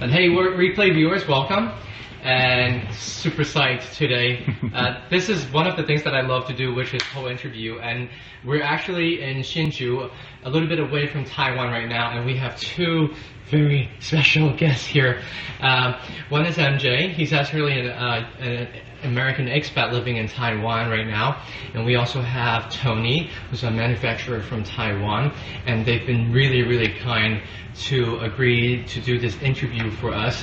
And hey, replay viewers, welcome. And super psyched today. This is one of the things that I love to do, which is whole interview. And we're actually in Hsinchu, a little bit away from Taiwan right now, and we have two very special guests here. One is MJ. He's actually an American expat living in Taiwan right now. And we also have Tony, who's a manufacturer from Taiwan. And they've been really, really kind to agree to do this interview for us.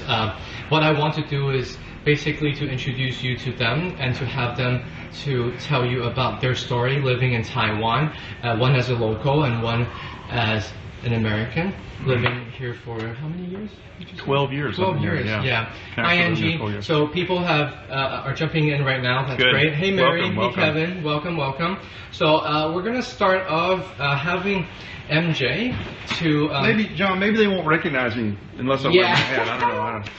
What I want to do is basically to introduce you to them and to have them to tell you about their story living in Taiwan, one as a local and one as an American living here for how many years? 12 years. 12 years, yeah. Hi, Angie. So people are jumping in right now. That's good. Great. Hey, Mary. Welcome. Hey, Kevin. Welcome. So we're going to start off having MJ to... maybe, John, maybe they won't recognize me unless I wear my hat. I don't know.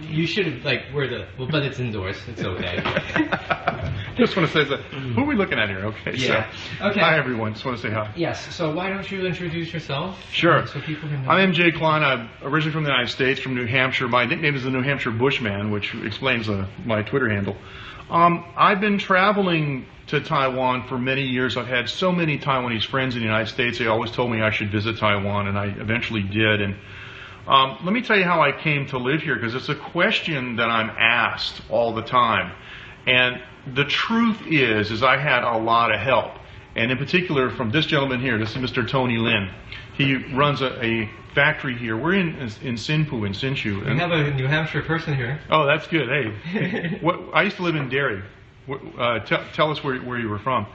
You should wear the... Well, but it's indoors. It's okay. Just want to say that. Who are we looking at here? Okay. Yeah. So, okay. Hi, everyone. Just want to say hi. Yes. So why don't you introduce yourself? Sure. So people can know. I'm MJ Klein. I'm originally from the United States, from New Hampshire. My nickname is the New Hampshire Bushman, which explains my Twitter handle. I've been traveling to Taiwan for many years. I've had so many Taiwanese friends in the United States. They always told me I should visit Taiwan, and I eventually did. And let me tell you how I came to live here, because it's a question that I'm asked all the time. And the truth is I had a lot of help. And in particular from this gentleman here, this is Mr. Tony Lin. He runs a factory here. We're in Hsinchu. We have a New Hampshire person here. Oh, that's good. Hey, I used to live in Derry. Tell us where you were from.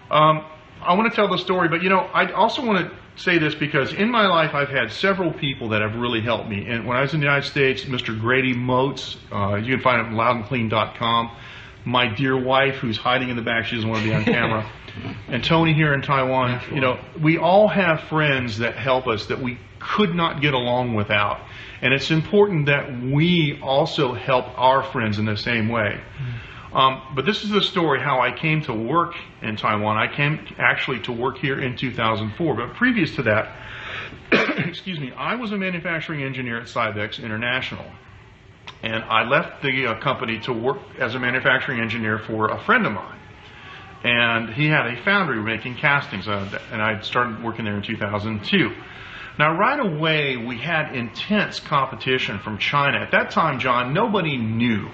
I want to tell the story, but I also want to say this because in my life I've had several people that have really helped me. And when I was in the United States, Mr. Grady Moats, you can find him at loudandclean.com. My dear wife, who's hiding in the back, she doesn't want to be on camera. And Tony here in Taiwan. We all have friends that help us that we could not get along without. And it's important that we also help our friends in the same way. But this is the story how I came to work in Taiwan. I came actually to work here in 2004. But previous to that, excuse me, I was a manufacturing engineer at Cybex International. And I left the company to work as a manufacturing engineer for a friend of mine. And he had a foundry making castings, and I started working there in 2002. Now, right away, we had intense competition from China. At that time, John, nobody knew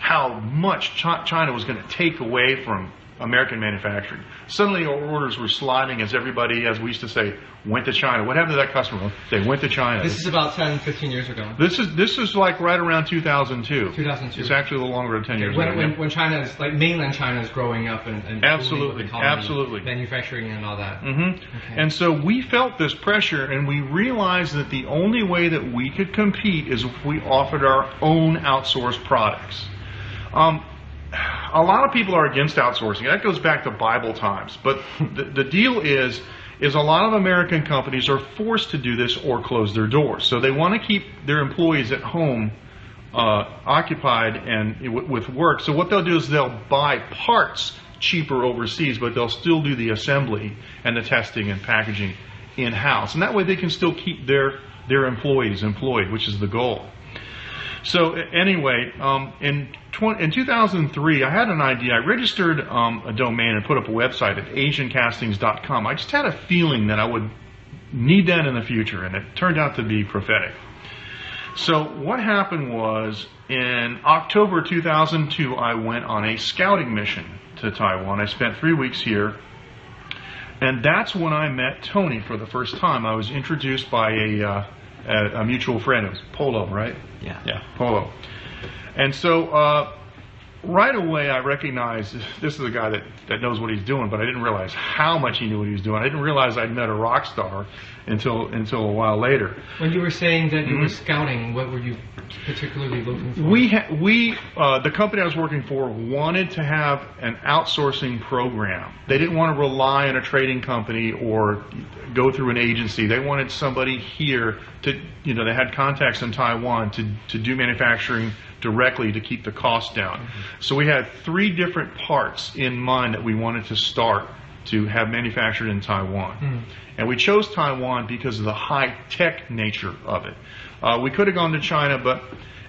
how much China was going to take away from American manufacturing. Suddenly, our orders were sliding as everybody, as we used to say, went to China. What happened to that customer? They went to China. This is about 10, 15 years ago. This is like right around 2002. 2002. It's actually a little longer than 10 years ago. When China is, mainland China is growing up and absolutely, economy, absolutely. Manufacturing and all that. Mm-hmm. Okay. And so we felt this pressure, and we realized that the only way that we could compete is if we offered our own outsourced products. A lot of people are against outsourcing. That goes back to Bible times. But the deal is a lot of American companies are forced to do this or close their doors. So they want to keep their employees at home occupied and with work. So what they'll do is they'll buy parts cheaper overseas, but they'll still do the assembly and the testing and packaging in-house. And that way they can still keep their employees employed, which is the goal. So anyway, in 2003, I had an idea. I registered a domain and put up a website at asiancastings.com. I just had a feeling that I would need that in the future, and it turned out to be prophetic. So what happened was, in October 2002, I went on a scouting mission to Taiwan. I spent 3 weeks here, and that's when I met Tony for the first time. I was introduced by a mutual friend. It was Polo, right? Yeah, Polo. And so right away I recognized this is a guy that knows what he's doing, but I didn't realize how much he knew what he was doing. I didn't realize I'd met a rock star until a while later. When you were saying that you were scouting, what were you particularly looking for? The company I was working for wanted to have an outsourcing program. They didn't want to rely on a trading company or go through an agency. They wanted somebody here to, they had contacts in Taiwan to do manufacturing directly to keep the cost down. So we had 3 different parts in mind that we wanted to start to have manufactured in Taiwan. And we chose Taiwan because of the high-tech nature of it. We could have gone to China, but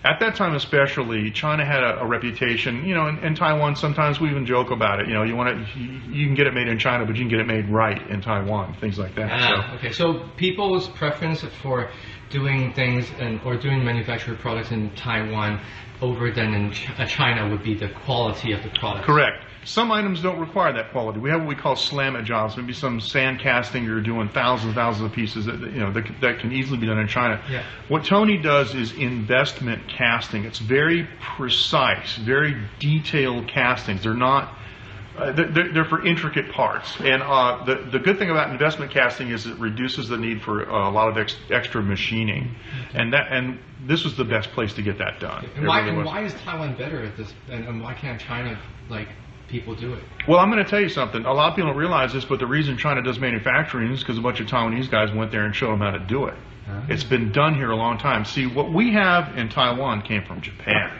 at that time especially, China had a reputation, you know, in Taiwan sometimes we even joke about it, you know, you can get it made in China, but you can get it made right in Taiwan, things like that. Okay, so people's preference for doing things or doing manufactured products in Taiwan over than in China would be the quality of the product. Correct. Some items don't require that quality. We have what we call slam-it jobs. Maybe some sand casting you're doing thousands of pieces that can easily be done in China. Yeah. What Tony does is investment casting. It's very precise, very detailed castings. They're not they're for intricate parts. And the good thing about investment casting is it reduces the need for a lot of extra machining. And this was the best place to get that done. And why is Taiwan better at this? And why can't China, like, people do it? Well, I'm going to tell you something. A lot of people don't realize this, but the reason China does manufacturing is because a bunch of Taiwanese guys went there and showed them how to do it. It's been done here a long time. See, what we have in Taiwan came from Japan.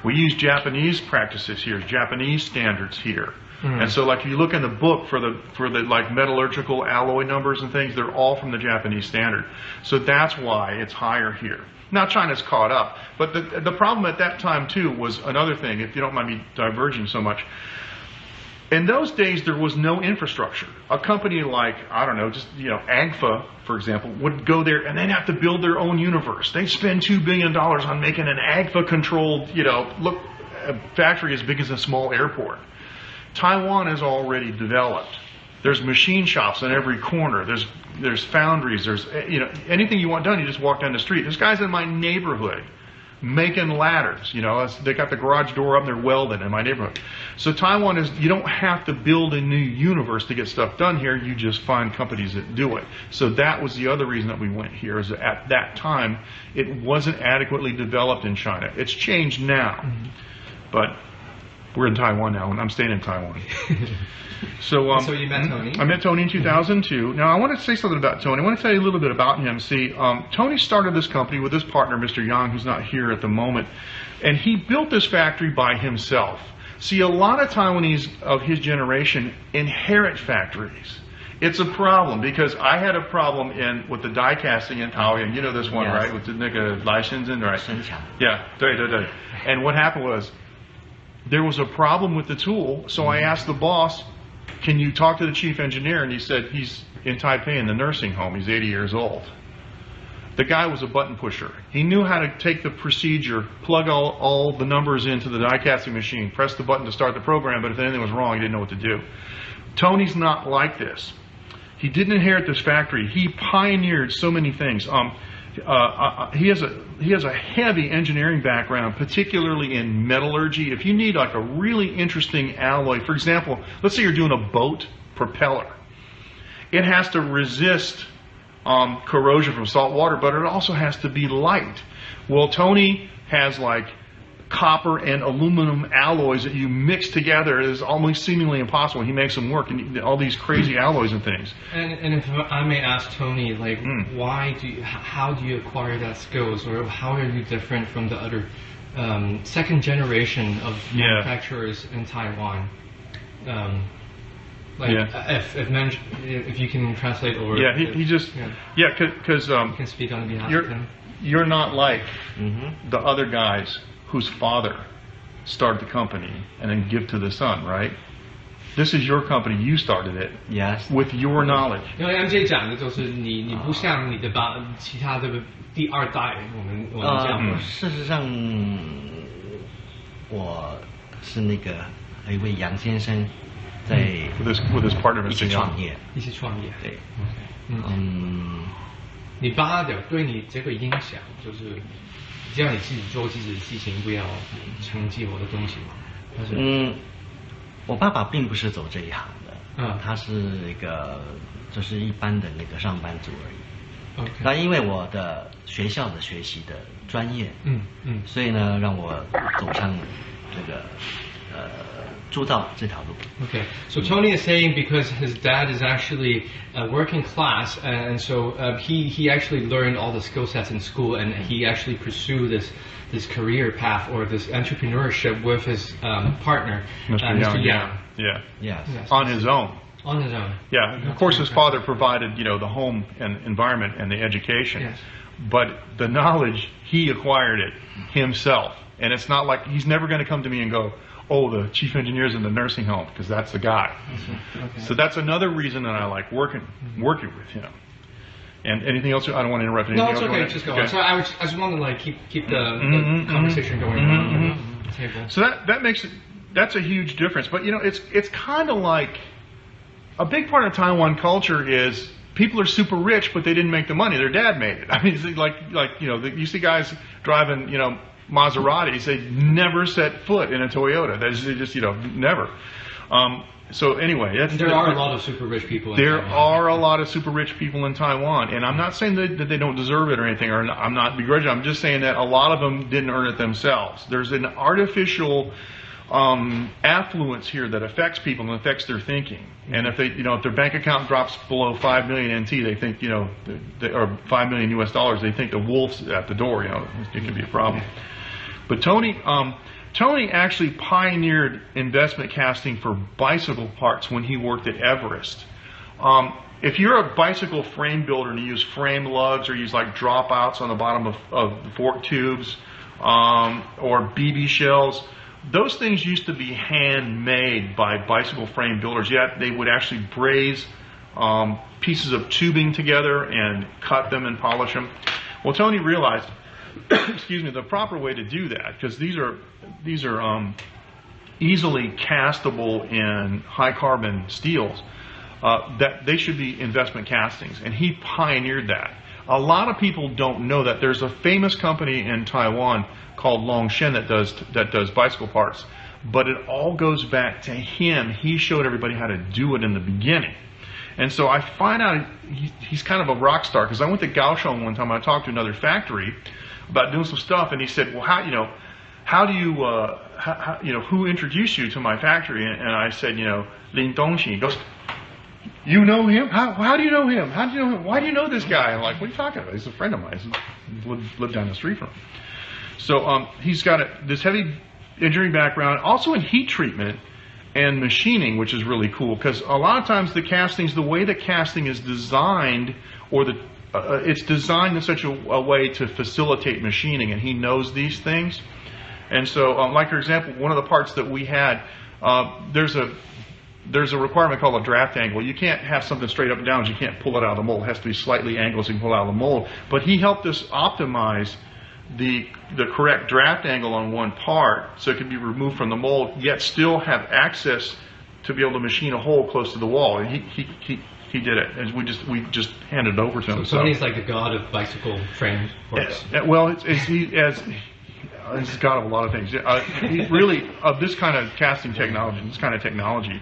We use Japanese practices here, Japanese standards here. And so, like, if you look in the book for the like metallurgical alloy numbers and things, they're all from the Japanese standard. So that's why it's higher here. Now China's caught up, but the problem at that time too was another thing. If you don't mind me diverging so much, in those days there was no infrastructure. A company like, I don't know, just, you know, AGFA, for example, would go there and they'd have to build their own universe. They'd spend $2 billion on making an AGFA-controlled, you know, a factory as big as a small airport. Taiwan is already developed. There's machine shops on every corner. There's foundries. There's, you know, anything you want done, you just walk down the street. There's guys in my neighborhood making ladders. You know, they got the garage door up and they're welding in my neighborhood. So Taiwan is, you don't have to build a new universe to get stuff done here. You just find companies that do it. So that was the other reason that we went here, is that at that time it wasn't adequately developed in China. It's changed now, but we're in Taiwan now, and I'm staying in Taiwan. So you met Tony? I met Tony in 2002. Now, I want to say something about Tony. I want to tell you a little bit about him. See, Tony started this company with his partner, Mr. Yang, who's not here at the moment, and he built this factory by himself. See, a lot of Taiwanese of his generation inherit factories. It's a problem, because I had a problem with the die casting in Taoyuan. You know this one, right? With the nigga license and right? Yeah, 对对对. And what happened was, there was a problem with the tool, so I asked the boss, can you talk to the chief engineer? And he said he's in Taipei in the nursing home. He's 80 years old. The guy was a button pusher. He knew how to take the procedure, plug all the numbers into the die casting machine, press the button to start the program, but if anything was wrong, he didn't know what to do. Tony's not like this. He didn't inherit this factory. He pioneered so many things. He has a heavy engineering background, particularly in metallurgy. If you need like a really interesting alloy, for example, let's say you're doing a boat propeller. It has to resist corrosion from salt water, but it also has to be light. Well, Tony has like copper and aluminum alloys that you mix together. It is almost seemingly impossible. He makes them work, and all these crazy alloys and things. And if I may ask Tony, like, how do you acquire that skills, or how are you different from the other second generation of manufacturers in Taiwan? If you can translate, or because you can speak on behalf of him. You're not like the other guys whose father started the company and then give to the son, right? This is your company. You started it. Yes. With your knowledge. 因为 MJ 讲的就是你不像你的其他的第二代，我们这样。事实上，我是那个一位杨先生在 with his partner 一起创业，对，你爸的对你这个影响就是叫你自己做自己的事情，不要承继我的东西嘛。我爸爸并不是走这一行的，他是一个就是一般的那个上班族而已。那因为我的学校的学习的专业，所以呢，让我走上这个铸造这条路。Okay, so Tony is saying because his dad is actually a working class, and so he actually learned all the skill sets in school, and he actually pursued this career path or this entrepreneurship with his partner, Mr. Yang. Yeah. Yes. On his own. On his own. Yeah, of course his father provided, the home and environment and the education. Yes. But the knowledge, he acquired it himself. And it's not like he's never going to come to me and go, oh, the chief engineer's in the nursing home, because that's the guy. Okay. So that's another reason that I like working with him. And anything else? I don't want to interrupt. No, it's okay. Just go on. So I just wanted to keep the conversation going on the table. So that's a huge difference. But it's kind of like a big part of Taiwan culture is people are super rich, but they didn't make the money. Their dad made it. I mean, it's you see guys driving Maseratis. They never set foot in a Toyota. They just never. So anyway, there are a lot of super rich people in Taiwan. There are a actually. lot of super rich people in Taiwan, and I'm not saying that they don't deserve it or anything, or I'm not begrudging. I'm just saying that a lot of them didn't earn it themselves. There's an artificial affluence here that affects people and affects their thinking. And if if their bank account drops below 5 million NT, they think or $5 million US dollars, they think the wolf's at the door. It could be a problem. But Tony actually pioneered investment casting for bicycle parts when he worked at Everest. If you're a bicycle frame builder and you use frame lugs or use like dropouts on the bottom of the fork tubes or BB shells, those things used to be handmade by bicycle frame builders. Yet they would actually braze pieces of tubing together and cut them and polish them. Well, Tony realized, excuse me, the proper way to do that, because these are easily castable in high carbon steels, that they should be investment castings, and he pioneered that. A lot of people don't know that there's a famous company in Taiwan called Longshen that does bicycle parts, but it all goes back to him. He showed everybody how to do it in the beginning. And so I find out he's kind of a rock star, because I went to Kaohsiung one time. I talked to another factory about doing some stuff, and he said, well, how do you who introduced you to my factory? And I said, Lin Dongxi. He goes, you know him? How do you know him? How do you know him? Why do you know this guy? I'm like, what are you talking about? He's a friend of mine. He lived down the street from him. So he's got this heavy engineering background, also in heat treatment and machining, which is really cool, because a lot of times the way the casting is designed, or it's designed in such a way to facilitate machining, and he knows these things. And so, like for example, one of the parts that we had, there's a requirement called a draft angle. You can't have something straight up and down, you can't pull it out of the mold. It has to be slightly angled so you can pull it out of the mold. But he helped us optimize the correct draft angle on one part so it could be removed from the mold, yet still have access to be able to machine a hole close to the wall. And he did it, and we just handed it over to him. So Tony's like the god of bicycle frame parts. Well, he's god of a lot of things. He really of this kind of casting technology.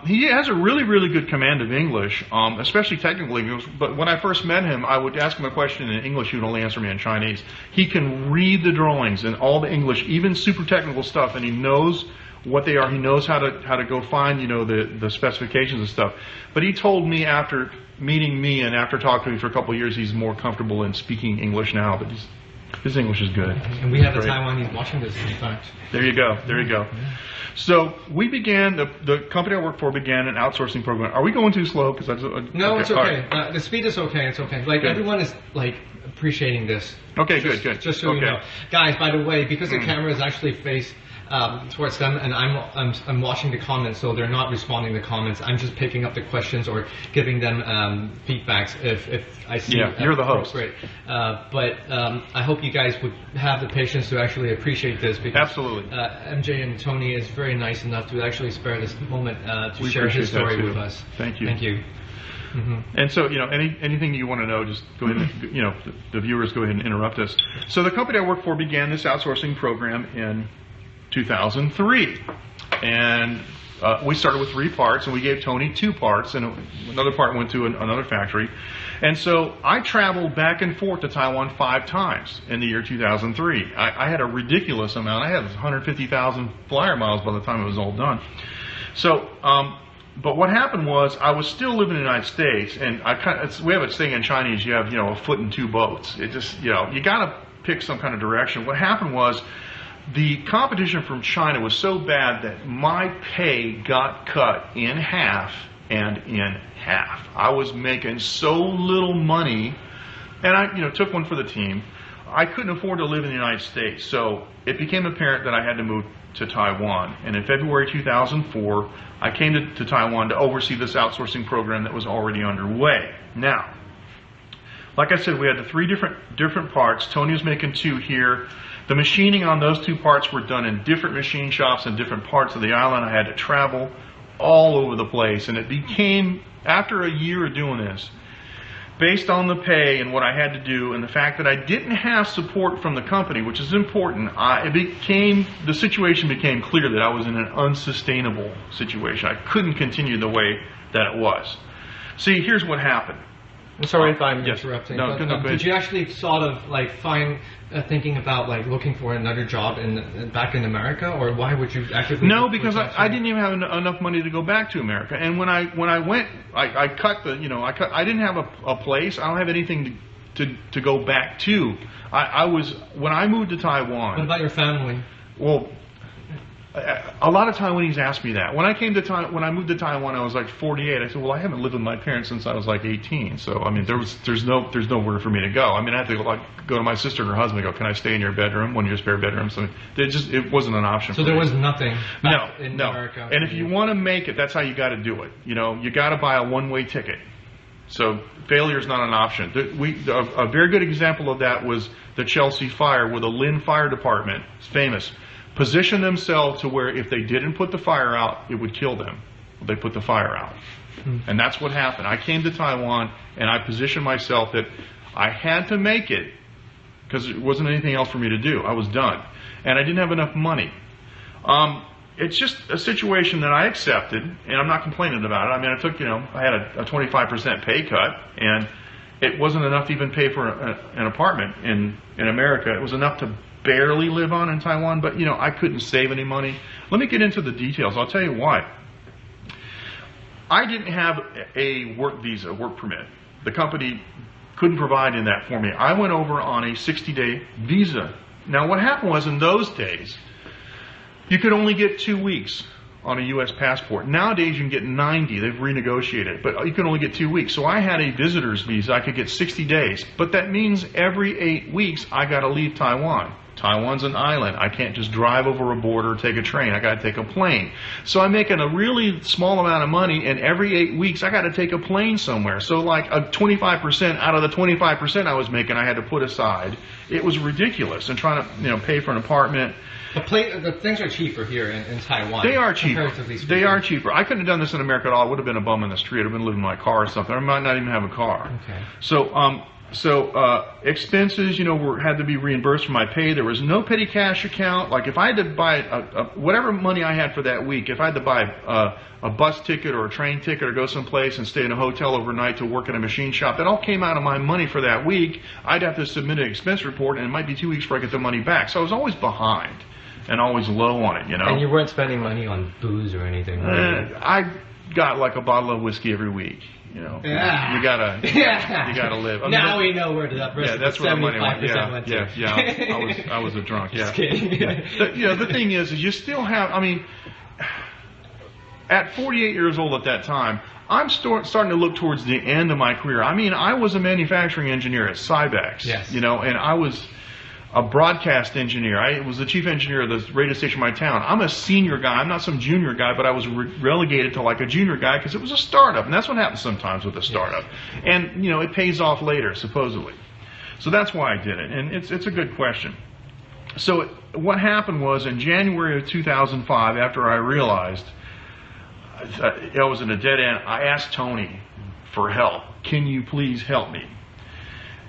He has a really, really good command of English, especially technical English. But when I first met him, I would ask him a question in English. He would only answer me in Chinese. He can read the drawings and all the English, even super technical stuff, and he knows what they are. He knows how to go find the specifications and stuff. But he told me after meeting me and after talking to me for a couple of years, he's more comfortable in speaking English now. But his English is good. And we have the Taiwanese watching this, in fact. There you go. There you go. So we began, the company I work for began an outsourcing program. Are we going too slow? No, it's okay. Right. The speed is okay. It's okay. Like, good. Everyone is appreciating this. Okay, good. Just so you know. Guys, by the way, because the camera is actually faced towards them, and I'm watching the comments, so they're not responding to comments. I'm just picking up the questions or giving them feedbacks if I see. Yeah, you're the host. Great. But I hope you guys would have the patience to actually appreciate this, because absolutely. MJ and Tony is very nice enough to actually spare this moment to share his story with us. Thank you. Thank you. Mm-hmm. And so, anything you want to know, just go ahead and, the viewers go ahead and interrupt us. So the company I work for began this outsourcing program in 2003, and we started with 3 parts, and we gave Tony 2 parts, and another part went to another factory. And so I traveled back and forth to Taiwan 5 times in the year 2003. I had a ridiculous amount. I had 150,000 flyer miles by the time it was all done. So, but what happened was I was still living in the United States, and we have a saying in Chinese, you have a foot in 2 boats. It just you got to pick some kind of direction. What happened was the competition from China was so bad that my pay got cut in half, and in half. I was making so little money, and I took one for the team. I couldn't afford to live in the United States, so it became apparent that I had to move to Taiwan. And in February 2004, I came to Taiwan to oversee this outsourcing program that was already underway. Now, like I said, we had the three different parts. Tony was making 2 here. The machining on those 2 parts were done in different machine shops in different parts of the island. I had to travel all over the place, and it became, after a year of doing this, based on the pay and what I had to do and the fact that I didn't have support from the company, which is important, the situation became clear that I was in an unsustainable situation. I couldn't continue the way that it was. See, here's what happened. I'm sorry if I'm interrupting. No, but, did you actually sort of like thinking about like looking for another job back in America, or why would you actually? No, because I didn't even have enough money to go back to America. And when I went, I didn't have a place. I don't have anything to go back to. When I moved to Taiwan. What about your family? Well, a lot of Taiwanese ask me that. When I moved to Taiwan, I was like 48. I said, well, I haven't lived with my parents since I was like 18. So I mean, there's nowhere for me to go. I mean, I had to go to my sister and her husband and go, can I stay in your bedroom, one of your spare bedrooms? So it wasn't an option. So there was nothing. In America. And if you want to make it, that's how you got to do it. You got to buy a one-way ticket. So failure is not an option. A very good example of that was the Chelsea fire, where the Lynn Fire Department, it's famous, positioned themselves to where if they didn't put the fire out, it would kill them. They put the fire out. And that's what happened. I came to Taiwan and I positioned myself that I had to make it because there wasn't anything else for me to do. I was done. And I didn't have enough money. It's just a situation that I accepted, and I'm not complaining about it. I mean, I had a 25% pay cut, and it wasn't enough to even pay for an apartment in America. It was enough to barely live on in Taiwan, but I couldn't save any money. Let me get into the details. I'll tell you why. I didn't have a work permit. The company couldn't provide in that for me. I went over on a 60-day visa. Now what happened was, in those days, you could only get 2 weeks on a U.S. passport. Nowadays you can get 90. They've renegotiated, but you can only get 2 weeks. So I had a visitor's visa. I could get 60 days, but that means every 8 weeks I got to leave Taiwan. Taiwan's an island. I can't just drive over a border or take a train. I got to take a plane. So I'm making a really small amount of money, and every 8 weeks I got to take a plane somewhere. So like a 25% out of the 25% I was making, I had to put aside. It was ridiculous. And trying to pay for an apartment. The things are cheaper here in Taiwan. They are cheaper. They are cheaper. I couldn't have done this in America at all. I would have been a bum in the street. I would have been living in my car or something. I might not even have a car. Okay. So expenses, had to be reimbursed for my pay. There was no petty cash account. Like if I had to buy whatever money I had for that week, if I had to buy a bus ticket or a train ticket or go someplace and stay in a hotel overnight to work in a machine shop, that all came out of my money for that week. I'd have to submit an expense report, and it might be 2 weeks before I get the money back. So I was always behind and always low on it, And you weren't spending money on booze or anything, right? I got like a bottle of whiskey every week. Yeah. You gotta live. Now we know where that's where the money went. went to. Yeah. I was a drunk. Just kidding. The thing is you still have. I mean, at 48 years old at that time, I'm starting to look towards the end of my career. I mean, I was a manufacturing engineer at Cybex. Yes. And I was a broadcast engineer. I was the chief engineer of the radio station in my town. I'm a senior guy. I'm not some junior guy, but I was relegated to like a junior guy because it was a startup, and that's what happens sometimes with a startup. Yes. And it pays off later, supposedly. So that's why I did it, and it's a good question. So what happened was, in January of 2005, after I realized I was in a dead end, I asked Tony for help. Can you please help me?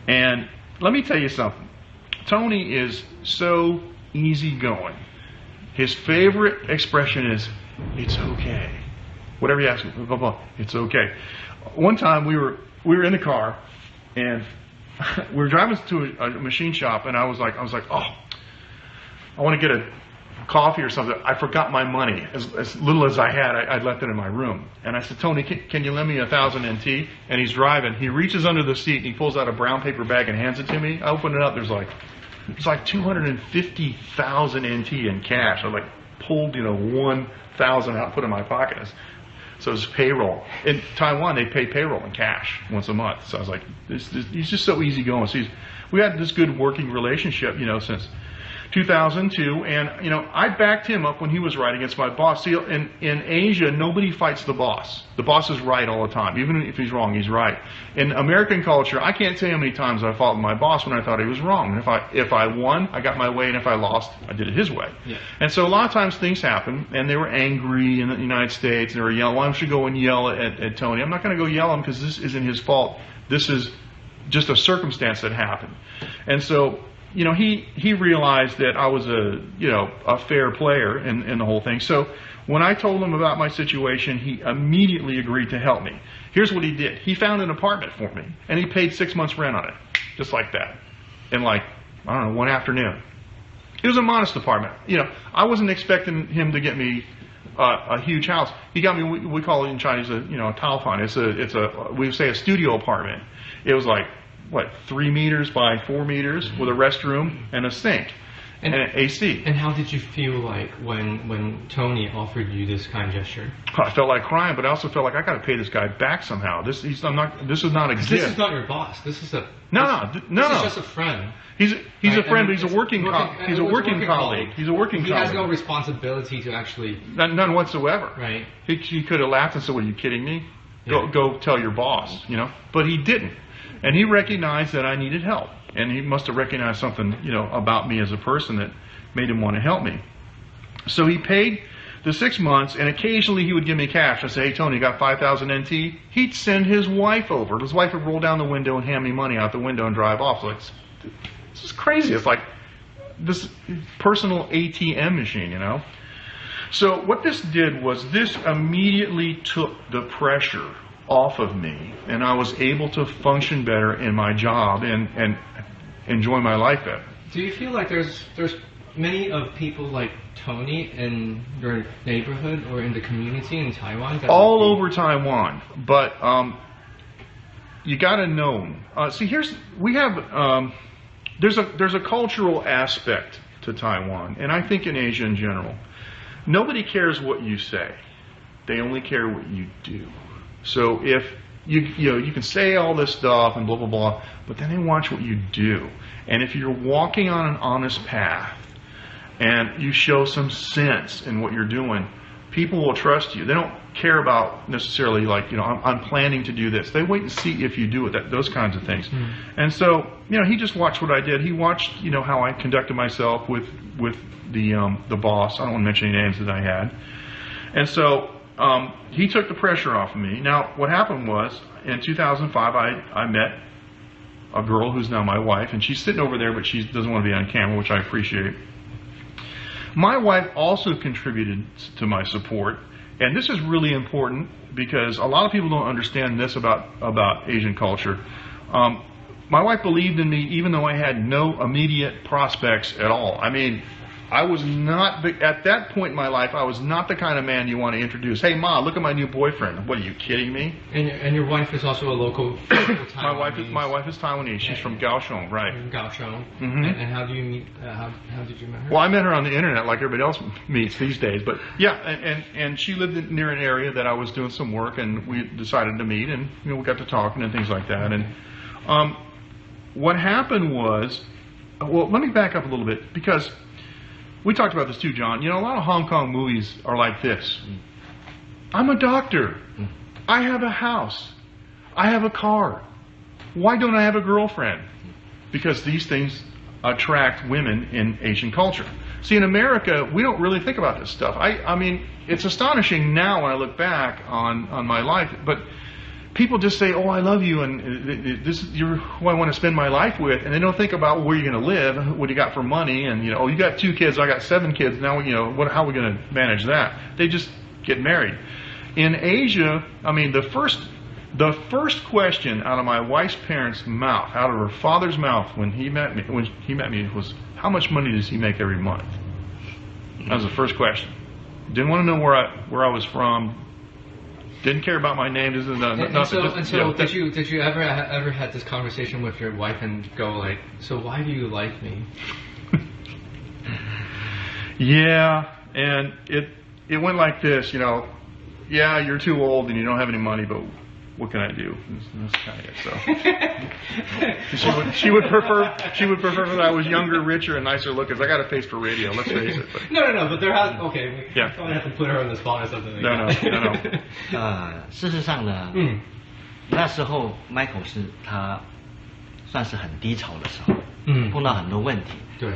And let me tell you something. Tony is so easygoing. His favorite expression is, "It's okay." Whatever you ask him, blah, blah, it's okay. One time we were in the car, and we were driving to a machine shop, and I was like, oh, I want to get a coffee or something. I forgot my money. As little as I had, I'd left it in my room. And I said, Tony, can you lend me 1,000 NT? And he's driving. He reaches under the seat, and he pulls out a brown paper bag and hands it to me. I open it up. There's like 250,000 NT in cash. I pulled 1,000 out, put it in my pocket. So it's payroll. In Taiwan, they pay payroll in cash once a month. So I was like, he's just so easygoing. So we had this good working relationship, since 2002, and I backed him up when he was right against my boss. See, in Asia, nobody fights the boss. The boss is right all the time. Even if he's wrong, he's right. In American culture, I can't tell you how many times I fought with my boss when I thought he was wrong. And if I won, I got my way, and if I lost, I did it his way. Yeah. And so a lot of times things happen, and they were angry in the United States, and they were yelling, "Why don't you go and yell at Tony?" I'm not going to go yell at him because this isn't his fault. This is just a circumstance that happened. And so he realized that I was a fair player in the whole thing. So when I told him about my situation, he immediately agreed to help me. Here's what he did. He found an apartment for me, and he paid 6 months rent on it, just like that, in one afternoon. It was a modest apartment. I wasn't expecting him to get me a huge house. He got me, we call it in Chinese, a taofan. We say a studio apartment. It was 3 meters by 4 meters with a restroom and a sink and an AC. And how did you feel like when Tony offered you this kind gesture? I felt like crying, but I also felt like I got to pay this guy back somehow. This is not a gift. This is not your boss. This is just a friend. He's a friend, but he's a working colleague. He's a working colleague. He has no responsibility to actually. None whatsoever. Right. He could have laughed and said, "Well, are you kidding me? Go tell your boss." But he didn't. And he recognized that I needed help. And he must have recognized something, about me as a person that made him want to help me. So he paid the 6 months, and occasionally he would give me cash. I'd say, "Hey, Tony, you got 5,000 NT? He'd send his wife over. His wife would roll down the window and hand me money out the window and drive off. This is crazy. It's like this personal ATM machine, So what this did was this immediately took the pressure off of me, and I was able to function better in my job and enjoy my life better. Do you feel like there's many of people like Tony in your neighborhood or in the community in Taiwan? All over Taiwan, but you got to know them. There's a cultural aspect to Taiwan, and I think in Asia in general, nobody cares what you say; they only care what you do. So if you can say all this stuff and blah blah blah, but then they watch what you do. And if you're walking on an honest path and you show some sense in what you're doing, people will trust you. They don't care about necessarily I'm planning to do this. They wait and see if you do it. Those kinds of things. And so he just watched what I did. He watched how I conducted myself with the boss. I don't want to mention any names that I had. And so he took the pressure off of me. Now, what happened was, in 2005, I met a girl who's now my wife, and she's sitting over there, but she doesn't want to be on camera, which I appreciate. My wife also contributed to my support, and this is really important because a lot of people don't understand this about Asian culture. My wife believed in me even though I had no immediate prospects at all. I mean, I was not, at that point in my life, I was not the kind of man you want to introduce. "Hey, Ma, look at my new boyfriend." What, are you kidding me? And your wife is also a local Taiwanese. My wife is Taiwanese. She's from Kaohsiung, right? Kaohsiung. Mm-hmm. And how do you meet? How did you meet her? Well, I met her on the internet like everybody else meets these days. But yeah, and she lived near an area that I was doing some work, and we decided to meet, and we got to talking and things like that. And what happened was, well, let me back up a little bit because. We talked about this too, John. A lot of Hong Kong movies are like this. I'm a doctor. I have a house. I have a car. Why don't I have a girlfriend? Because these things attract women in Asian culture. See, in America, we don't really think about this stuff. I mean, it's astonishing now when I look back on my life, but people just say, "Oh, I love you, and you're who I want to spend my life with," and they don't think about where you're going to live, what you got for money, and "Oh, you got 2 kids, I got 7 kids. Now, how are we going to manage that?" They just get married. In Asia, I mean, the first question out of my wife's parents' mouth, out of her father's mouth when he met me, was, "How much money does he make every month?" That was the first question. Didn't want to know where I was from. Didn't care about my name. This is did you ever had this conversation with your wife and go like, "So why do you like me?" Yeah, and it went like this. yeah, you're too old and you don't have any money, but what can I do? That's kind of it. So she would prefer that I was younger, richer, and nicer looking. I got a face for radio. Let's face it. But. No. But there has okay. We probably have to put her on the spot or something like that. No. 事实上呢，那时候 Michael 是他算是很低潮的时候，碰到很多问题。对。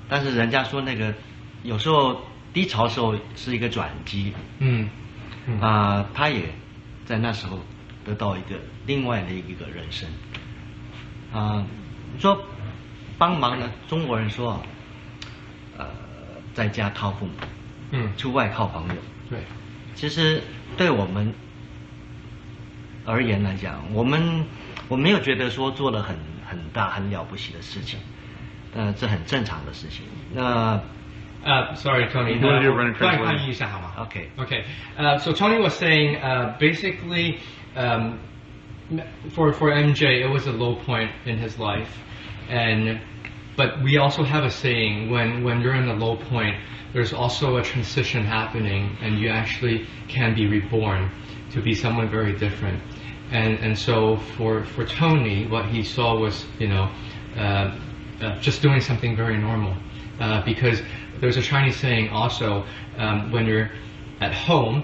但是人家说那个有时候低潮的时候是一个转机。他也在那时候得到一个另外的一个人生。你说帮忙呢？中国人说，在家靠父母，出外靠朋友。对，其实对我们而言来讲，我没有觉得说做了很大很了不起的事情，这很正常的事情。那。Sorry, Tony. Okay. So Tony was saying, basically, for MJ, it was a low point in his life, but we also have a saying: when you're in a low point, there's also a transition happening, and you actually can be reborn to be someone very different. And so for Tony, what he saw was, just doing something very normal, because. There's a Chinese saying also, when you're at home,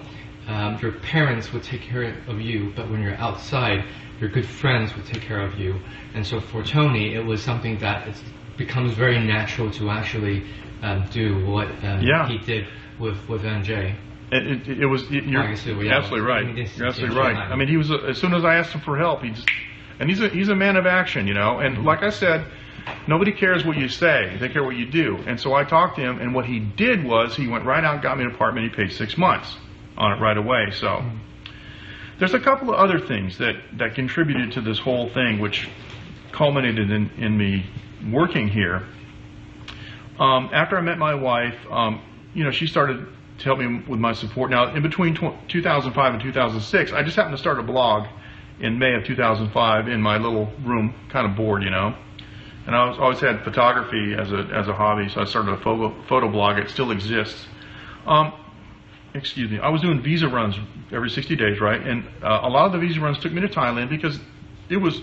your parents would take care of you, but when you're outside, your good friends would take care of you. And so for Tony, it was something that it becomes very natural to actually do what he did with MJ. You're absolutely right. You're absolutely right. I mean, he was as soon as I asked him for help, he's a man of action, And like I said. Nobody cares what you say. They care what you do. And so I talked to him, and what he did was he went right out and got me an apartment. He paid 6 months on it right away. So there's a couple of other things that contributed to this whole thing, which culminated in me working here. After I met my wife, she started to help me with my support. Now, in between 2005 and 2006, I just happened to start a blog in May of 2005 in my little room, kind of bored, And I always had photography as a hobby, so I started a photo blog. It still exists. Excuse me. I was doing visa runs every 60 days, right? And a lot of the visa runs took me to Thailand because it was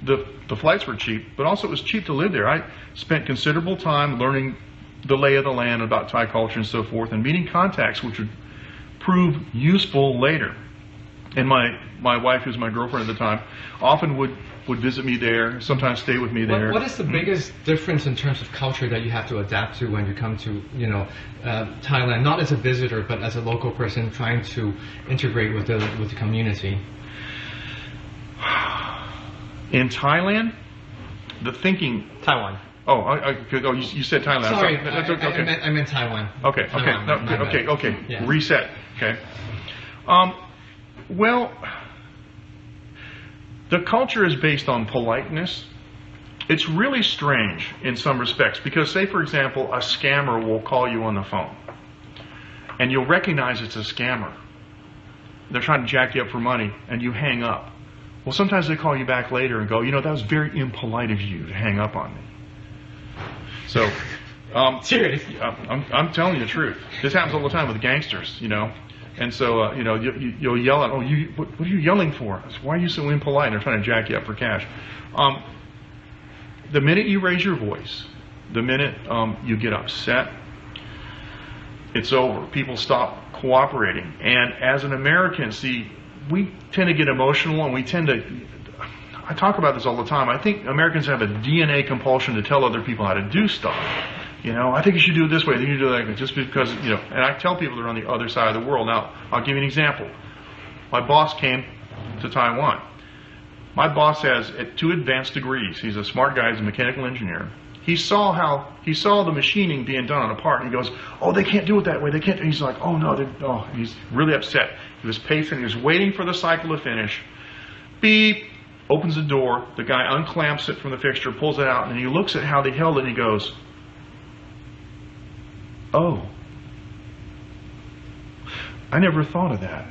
the flights were cheap, but also it was cheap to live there. I spent considerable time learning the lay of the land about Thai culture and so forth, and meeting contacts which would prove useful later. And my wife, who's my girlfriend at the time, often would visit me there, sometimes stay with me there. What is the biggest difference in terms of culture that you have to adapt to when you come to, Thailand, not as a visitor, but as a local person trying to integrate with the community? In Thailand, the thinking... Taiwan. You said Thailand. Sorry, that's okay. I meant Taiwan. Okay. Taiwan, Okay. Yeah. Reset. Okay. Well, the culture is based on politeness. It's really strange in some respects because, say, for example, a scammer will call you on the phone and you'll recognize it's a scammer. They're trying to jack you up for money and you hang up. Well, sometimes they call you back later and go, that was very impolite of you to hang up on me. So, seriously, I'm telling you the truth. This happens all the time with gangsters, And so, you'll yell at, what are you yelling for? Why are you so impolite? They're trying to jack you up for cash. The minute you raise your voice, the minute you get upset, it's over. People stop cooperating. And as an American, we tend to get emotional and I talk about this all the time. I think Americans have a DNA compulsion to tell other people how to do stuff. I think you should do it this way, then you do that, just because, and I tell people they're on the other side of the world. Now, I'll give you an example. My boss came to Taiwan. My boss has 2 advanced degrees. He's a smart guy, he's a mechanical engineer. He saw the machining being done on a part, and he goes, they can't do it that way, they can't. And he's like, he's really upset. He was pacing, he was waiting for the cycle to finish. Beep, opens the door, the guy unclamps it from the fixture, pulls it out, and he looks at how they held it, and he goes, I never thought of that.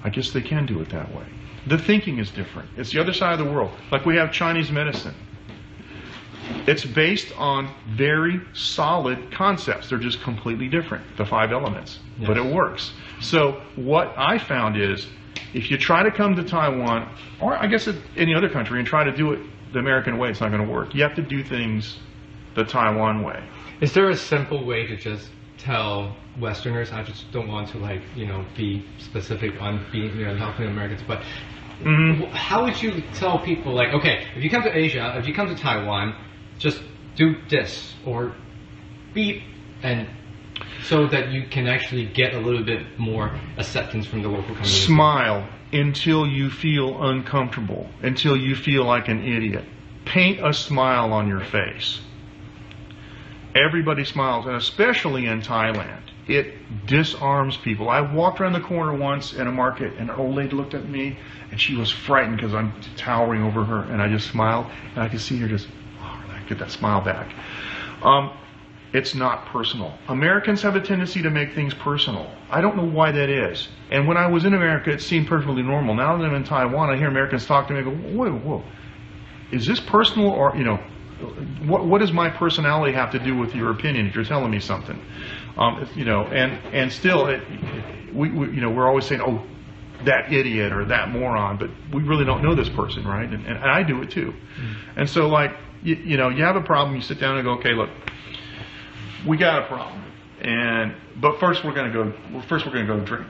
I guess they can do it that way. The thinking is different. It's the other side of the world. Like we have Chinese medicine. It's based on very solid concepts. They're just completely different, the 5 elements, yes. But it works. So what I found is, if you try to come to Taiwan, or I guess any other country, and try to do it the American way, it's not going to work. You have to do things the Taiwan way. Is there a simple way to just tell Westerners? I just don't want to be specific on being helping Americans, but how would you tell people okay, if you come to Asia, if you come to Taiwan, just do this or beep, and so that you can actually get a little bit more acceptance from the local community? Smile until you feel uncomfortable, until you feel like an idiot. Paint a smile on your face. Everybody smiles, and especially in Thailand, it disarms people. I walked around the corner once in a market, and an old lady looked at me, and she was frightened because I'm towering over her, and I just smiled, and I could see her just, get that smile back. It's not personal. Americans have a tendency to make things personal. I don't know why that is. And when I was in America, it seemed perfectly normal. Now that I'm in Taiwan, I hear Americans talk to me and go, whoa, is this personal, or, what does my personality have to do with your opinion if you're telling me something? And still, we're always saying, oh, that idiot or that moron, but we really don't know this person, right? And I do it too. And so, you have a problem, you sit down and go, okay, look, we got a problem, but first we're going to go drink,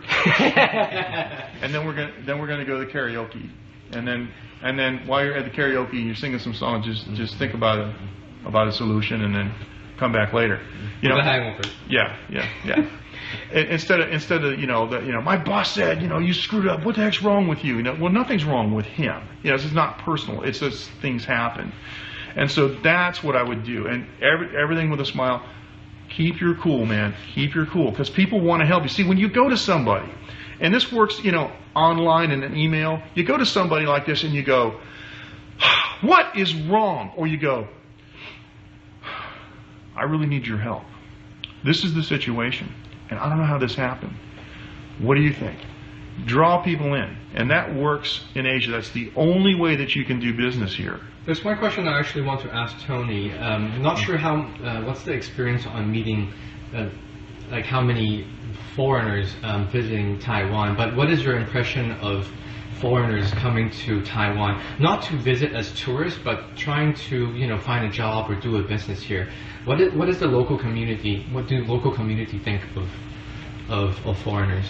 and then we're going to go to the karaoke, and then while you're at the karaoke and you're singing some songs, just think about a solution, and then come back later. The hangover. Yeah. Instead of my boss said, you screwed up. What the heck's wrong with you? Well, nothing's wrong with him. This is not personal. It's just things happen, and so that's what I would do. And everything with a smile. Keep your cool, man. Keep your cool, because people want to help you. See, when you go to somebody, and this works, online in an email, you go to somebody like this and you go, what is wrong? Or you go, I really need your help. This is the situation, and I don't know how this happened. What do you think? Draw people in, and that works in Asia. That's the only way that you can do business here. There's one question I actually want to ask Tony. Not sure what's the experience on meeting, how many foreigners visiting Taiwan, but what is your impression of foreigners coming to Taiwan, not to visit as tourists, but trying to find a job or do a business here? What is the local community? What do local community think of foreigners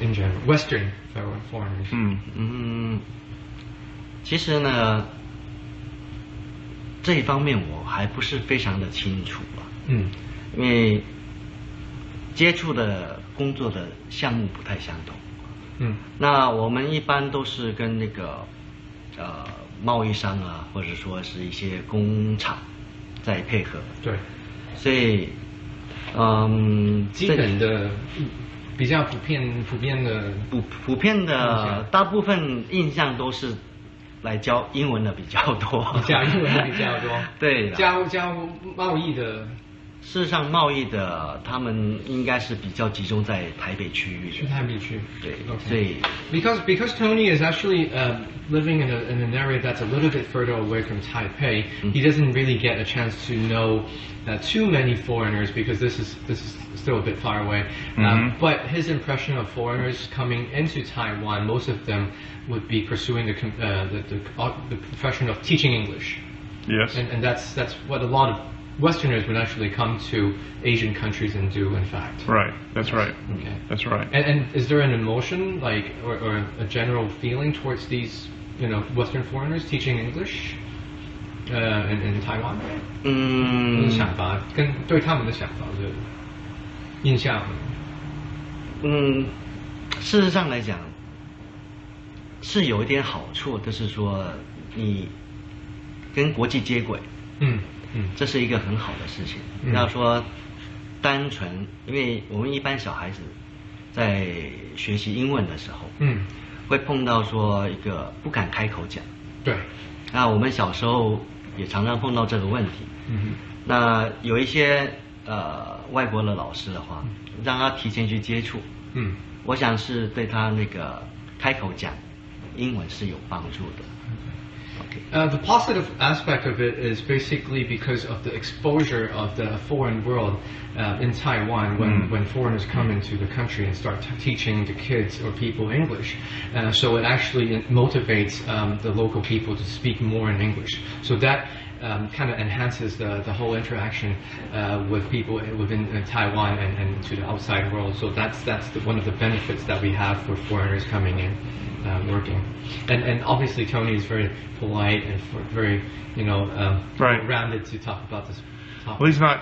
in general, Western foreigners? 其实呢，这一方面我还不是非常的清楚啊。因为接触的工作的项目不太相同。那我们一般都是跟那个贸易商啊，或者说是一些工厂在配合。对。所以基本的比较普遍的大部分印象都是来教英文的比较多。教英文的比较多。对。教贸易的。事实上，贸易的他们应该是比较集中在台北区域的。是台北区。对。Okay. 所以 because Tony is actually living in an area that's a little bit further away from Taipei, he doesn't really get a chance to know too many foreigners because this is still a bit far away. But his impression of foreigners coming into Taiwan, most of them would be pursuing the profession of teaching English. Yes. And that's what a lot of Westerners would actually come to Asian countries and do, in fact. Right. That's right. Okay. That's right. And is there an emotion, or a general feeling towards these, Western foreigners teaching English in Taiwan? 想法跟对他们的想法的印象。事实上来讲，是有一点好处，就是说你跟国际接轨。这是一个很好的事情。要说单纯，因为我们一般小孩子在学习英文的时候，会碰到说一个不敢开口讲。对。那我们小时候也常常碰到这个问题。那有一些外国的老师的话，让他提前去接触，我想是对他那个开口讲英文是有帮助的。The positive aspect of it is basically because of the exposure of the foreign world in Taiwan when foreigners come into the country and start teaching the kids or people English. So it actually motivates the local people to speak more in English. So that kind of enhances the whole interaction with people within Taiwan and to the outside world. So that's one of the benefits that we have for foreigners coming in. Working, and obviously Tony is very polite and very rounded to talk about this topic. Well,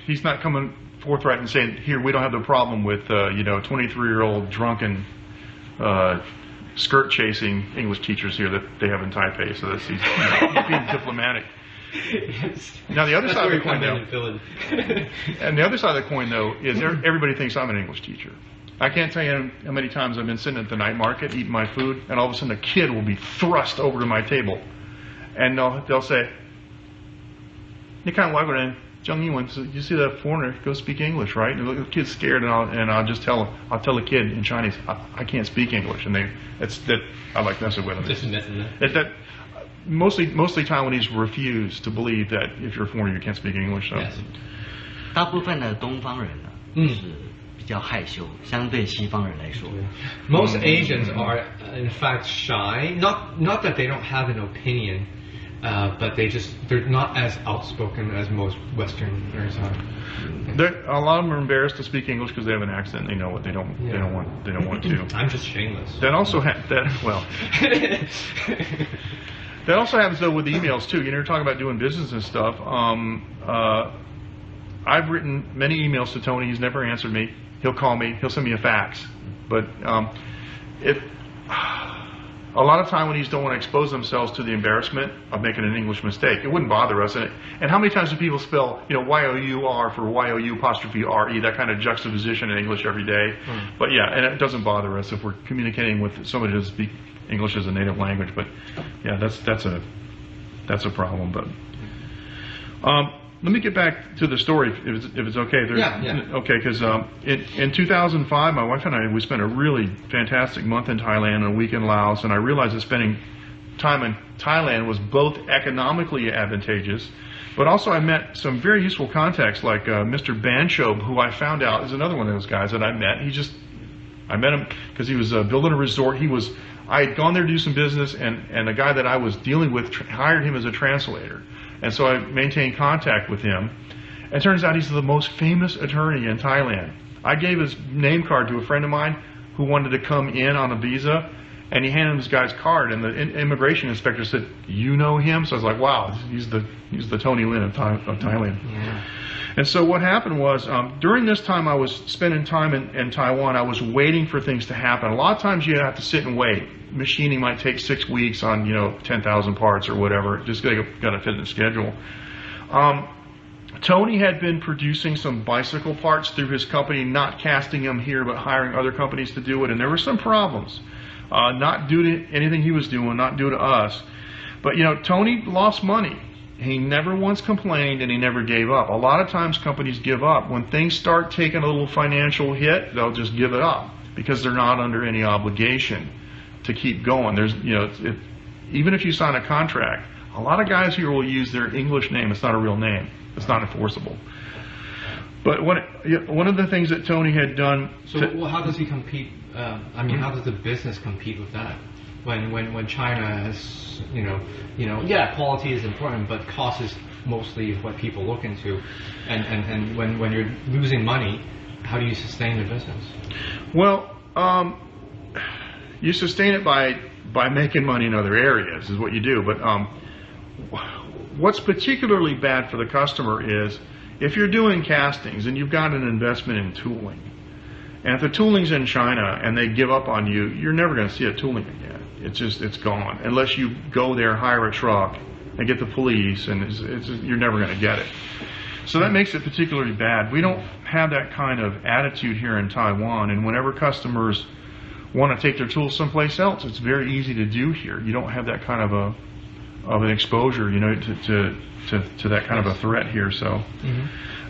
he's not coming forthright and saying, here, we don't have the problem with 23-year-old drunken skirt chasing English teachers here that they have in Taipei. So he's being diplomatic. Now the other side of the coin, though, and the other side of the coin, though, is everybody thinks I'm an English teacher. I can't tell you how many times I've been sitting at the night market eating my food, and all of a sudden a kid will be thrust over to my table, and they'll say, "你看外国人讲英文, you see that foreigner go speak English, right?" And the kid's scared, and I'll just tell the kid in Chinese, I can't speak English, and I like messing with them. Just messing with them. Mostly Taiwanese refuse to believe that if you're a foreigner you can't speak English. So. Yes. 大部分的东方人呢，是比较害羞，相对西方人来说。Most Asians are, in fact, shy. Not that they don't have an opinion, but they're not as outspoken as most Westerners are. A lot of them are embarrassed to speak English because they have an accent. They know what they don't want to. I'm just shameless. That also that also happens though with emails too. You're talking about doing business and stuff. I've written many emails to Tony. He's never answered me. He'll call me. He'll send me a fax. But a lot of Taiwanese don't want to expose themselves to the embarrassment of making an English mistake. It wouldn't bother us. And how many times do people spell, Y-O-U-R for Y-O-U''R-E, that kind of juxtaposition in English every day? But yeah, and it doesn't bother us if we're communicating with somebody who speaks English as a native language. But yeah, that's a problem. But let me get back to the story, if it's okay. Yeah. Okay, because in 2005, my wife and I, we spent a really fantastic month in Thailand and a week in Laos, and I realized that spending time in Thailand was both economically advantageous, but also I met some very useful contacts like Mr. Banchob, who I found out is another one of those guys that I met. I met him because he was building a resort. I had gone there to do some business, and the guy that I was dealing with hired him as a translator. And so I maintained contact with him. It turns out he's the most famous attorney in Thailand. I gave his name card to a friend of mine who wanted to come in on a visa, and he handed him this guy's card, and the immigration inspector said, "You know him?" So I was like, "Wow, he's the Tony Lin of Thailand." Yeah. And so what happened was, during this time I was spending time in Taiwan, I was waiting for things to happen. A lot of times you have to sit and wait. Machining might take 6 weeks on 10,000 parts or whatever. Just got to fit in the schedule. Tony had been producing some bicycle parts through his company, not casting them here, but hiring other companies to do it. And there were some problems, not due to anything he was doing, not due to us. But Tony lost money. He never once complained, and he never gave up. A lot of times companies give up. When things start taking a little financial hit, they'll just give it up because they're not under any obligation to keep going. Even if you sign a contract, a lot of guys here will use their English name. It's not a real name. It's not enforceable. But one of the things that Tony had done. So how does he compete? How does the business compete with that? When China has, quality is important, but cost is mostly what people look into. And when you're losing money, how do you sustain the business? Well, you sustain it by making money in other areas is what you do. But what's particularly bad for the customer is if you're doing castings and you've got an investment in tooling, and if the tooling's in China and they give up on you, you're never going to see a tooling again. It's gone unless you go there, hire a truck, and get the police, and you're never going to get it. So that makes it particularly bad. We don't have that kind of attitude here in Taiwan, and whenever customers want to take their tools someplace else, it's very easy to do here. You don't have that kind of an exposure, to that kind of a threat here. So,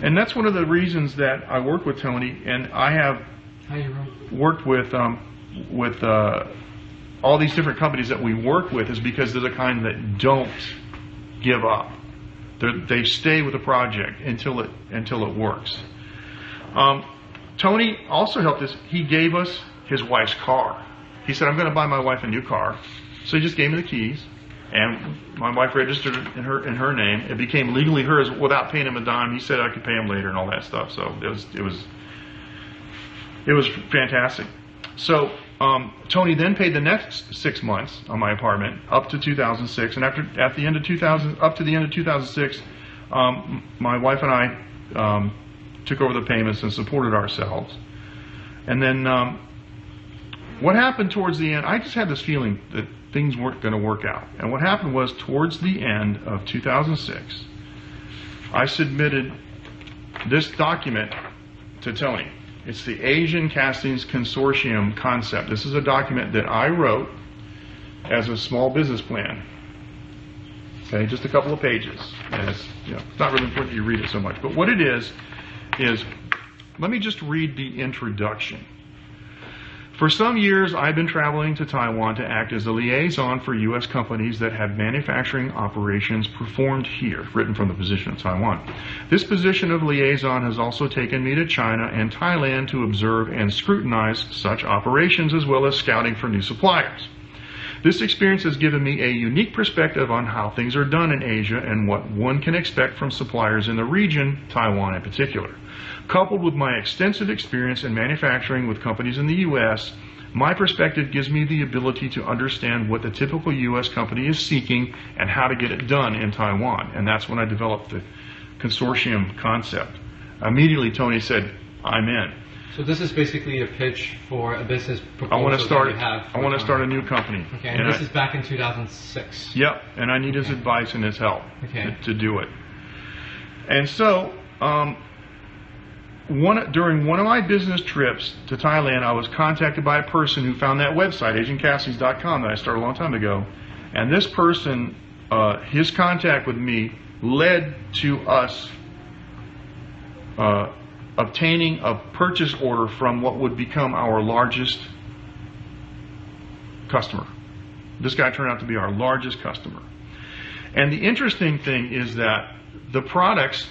and that's one of the reasons that I work with Tony, and I have worked with all these different companies that we work with is because they're the kind that don't give up. They stay with the project until it works. Tony also helped us. He gave us his wife's car. He said, I'm going to buy my wife a new car. So he just gave me the keys, and my wife registered it in her name. It became legally hers without paying him a dime. He said I could pay him later and all that stuff. So it was fantastic. So Tony then paid the next 6 months on my apartment up to 2006, and up to the end of 2006, my wife and I took over the payments and supported ourselves. And then what happened towards the end, I just had this feeling that things weren't going to work out. And what happened was towards the end of 2006, I submitted this document to Tony. It's the Asian Castings Consortium concept. This is a document that I wrote as a small business plan. Okay, just a couple of pages. And it's not really important you read it so much. But what it is let me just read the introduction. For some years, I've been traveling to Taiwan to act as a liaison for U.S. companies that have manufacturing operations performed here, written from the position of Taiwan. This position of liaison has also taken me to China and Thailand to observe and scrutinize such operations, as well as scouting for new suppliers. This experience has given me a unique perspective on how things are done in Asia and what one can expect from suppliers in the region, Taiwan in particular. Coupled with my extensive experience in manufacturing with companies in the U.S., my perspective gives me the ability to understand what the typical U.S. company is seeking and how to get it done in Taiwan. And that's when I developed the consortium concept. Immediately, Tony said, I'm in. So this is basically a pitch for a business proposal I want to start a new company. Okay, and this is back in 2006. Yep, and I need his advice and his help to do it. And so, during one of my business trips to Thailand, I was contacted by a person who found that website, AsianCastings.com, that I started a long time ago. And this person, his contact with me led to us obtaining a purchase order from what would become our largest customer. This guy turned out to be our largest customer. And the interesting thing is that the products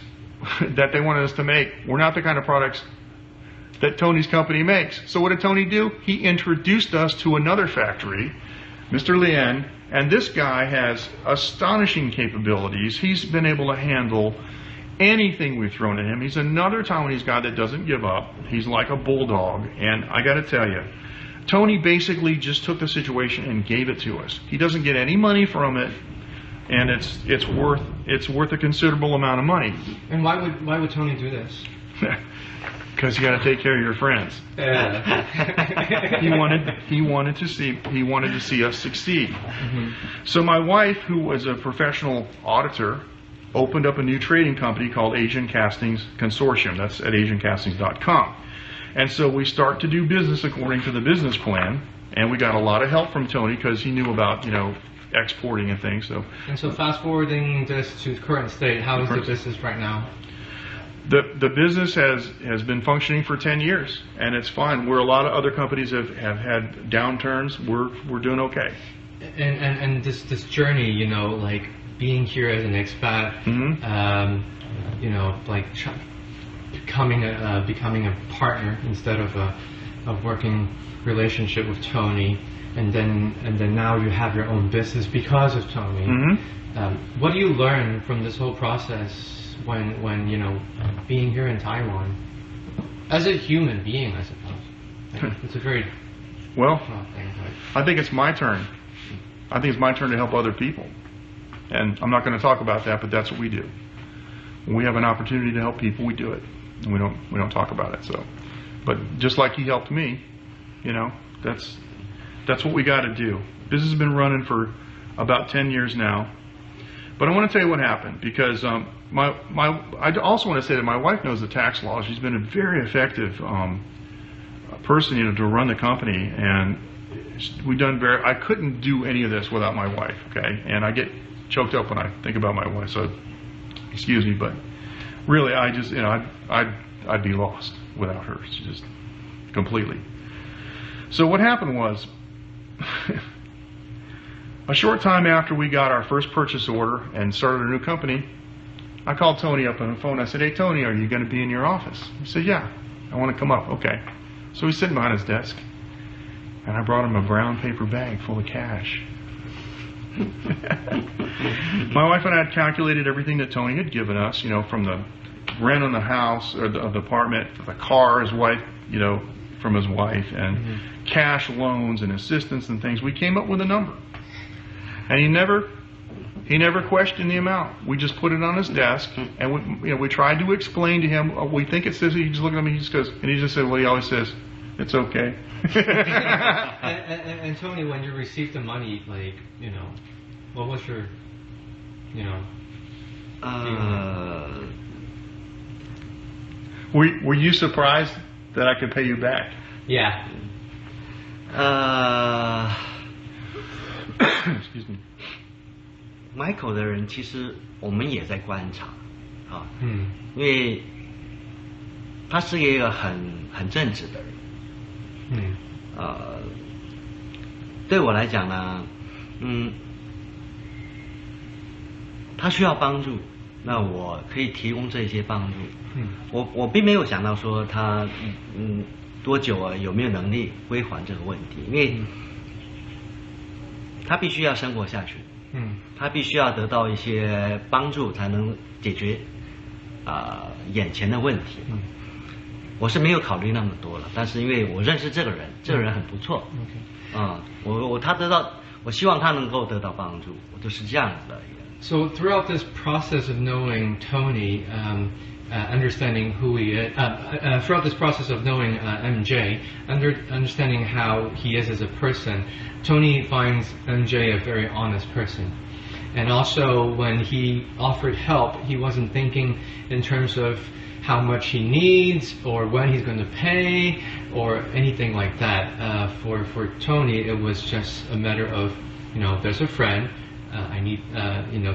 that they wanted us to make were not the kind of products that Tony's company makes. So what did Tony do? He introduced us to another factory, Mr. Lien, and this guy has astonishing capabilities. He's been able to handle anything we've thrown at him. He's another Taiwanese guy that doesn't give up. He's like a bulldog, and I got to tell you, Tony basically just took the situation and gave it to us. He doesn't get any money from it, and it's worth a considerable amount of money. And why would Tony do this? Because you got to take care of your friends. He wanted to see us succeed. Mm-hmm. So my wife, who was a professional auditor, opened up a new trading company called Asian Castings Consortium. That's at AsianCastings.com. And so we start to do business according to the business plan, and we got a lot of help from Tony because he knew about, exporting and things. And so fast forwarding this to current state, how is the business right now? The business has been functioning for 10 years, and it's fine. Where a lot of other companies have had downturns, we're doing okay. And this journey, like being here as an expat, becoming a partner instead of a working relationship with Tony, and then now you have your own business because of Tony. Mm-hmm. What do you learn from this whole process when being here in Taiwan as a human being, I suppose? It's a very thing, I think it's my turn. I think it's my turn to help other people. And I'm not going to talk about that, but that's what we do. When we have an opportunity to help people, we do it. And we don't talk about it. So, but just like he helped me, that's what we got to do. This has been running for about 10 years now. But I want to tell you what happened, because I also want to say that my wife knows the tax law. She's been a very effective person, to run the company, and I couldn't do any of this without my wife. Okay, and I get choked up when I think about my wife, so excuse me, but really I just I'd be lost without her. She just completely. So what happened was A short time after we got our first purchase order and started a new company, I called Tony up on the phone. I said, "Hey, Tony, are you going to be in your office?" He said, "Yeah, I want to come up." Okay. So he's sitting behind his desk, and I brought him a brown paper bag full of cash. My wife and I had calculated everything that Tony had given us, from the rent on the house or the apartment, the car, his wife, from his wife, and cash loans and assistance and things. We came up with a number, and he never questioned the amount. We just put it on his desk, and we tried to explain to him, "Oh, we think it's this." He just looked at me, he just goes, and he just said, "Well, he always says, it's okay." and Tony, when you received the money, what was your, Were you surprised that I could pay you back? Yeah. Excuse me. Michael 的人其实我们也在观察，因为他是一个很正直的人，对我来讲呢，他需要帮助，那我可以提供这些帮助，我并没有想到说他多久有没有能力归还这个问题，因为他必须要生活下去。他必须要得到一些帮助才能解决眼前的问题。我是没有考虑那么多了，但是因为我认识这个人，这个人很不错。我希望他能够得到帮助，我就是这样子的一个。So throughout this process of knowing Tony, understanding who he is, throughout this process of knowing MJ, understanding how he is as a person, Tony finds MJ a very honest person. And also, when he offered help, he wasn't thinking in terms of how much he needs or when he's going to pay or anything like that. For Tony, it was just a matter of, there's a friend, I need,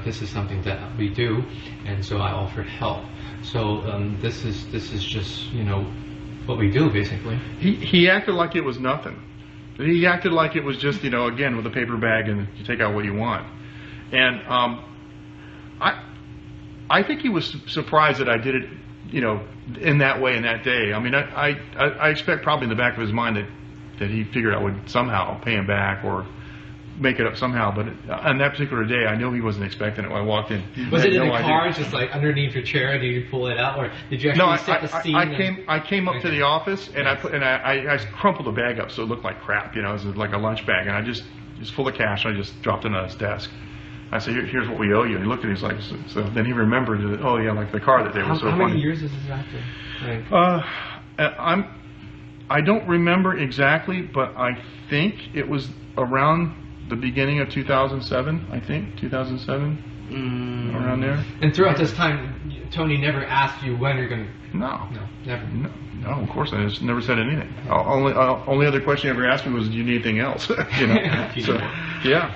this is something that we do, and so I offered help. So this is just, what we do basically. He acted like it was nothing. He acted like it was just, again, with a paper bag and you take out what you want. And I think he was surprised that I did it, in that way in that day. I mean, I expect probably in the back of his mind that he figured I would somehow pay him back or make it up somehow. But on that particular day, I know he wasn't expecting it when I walked in. Was it in the car, just like underneath your chair? Did you pull it out, or did you actually set the scene? I came up to the office and I crumpled the bag up so it looked like crap. It was like a lunch bag, and I just full of cash. I just dropped it on his desk. I said, "Here's what we owe you." And he looked at me, he's like, so then he remembered that, oh yeah, like the car that they were so funny. How many years is this after? I don't remember exactly, but I think it was around the beginning of 2007. I think 2007, around there. And throughout this time, Tony never asked you when you're going to. No, never. No, of course I just never said anything. Only other question he ever asked me was, "Do you need anything else?" So, yeah.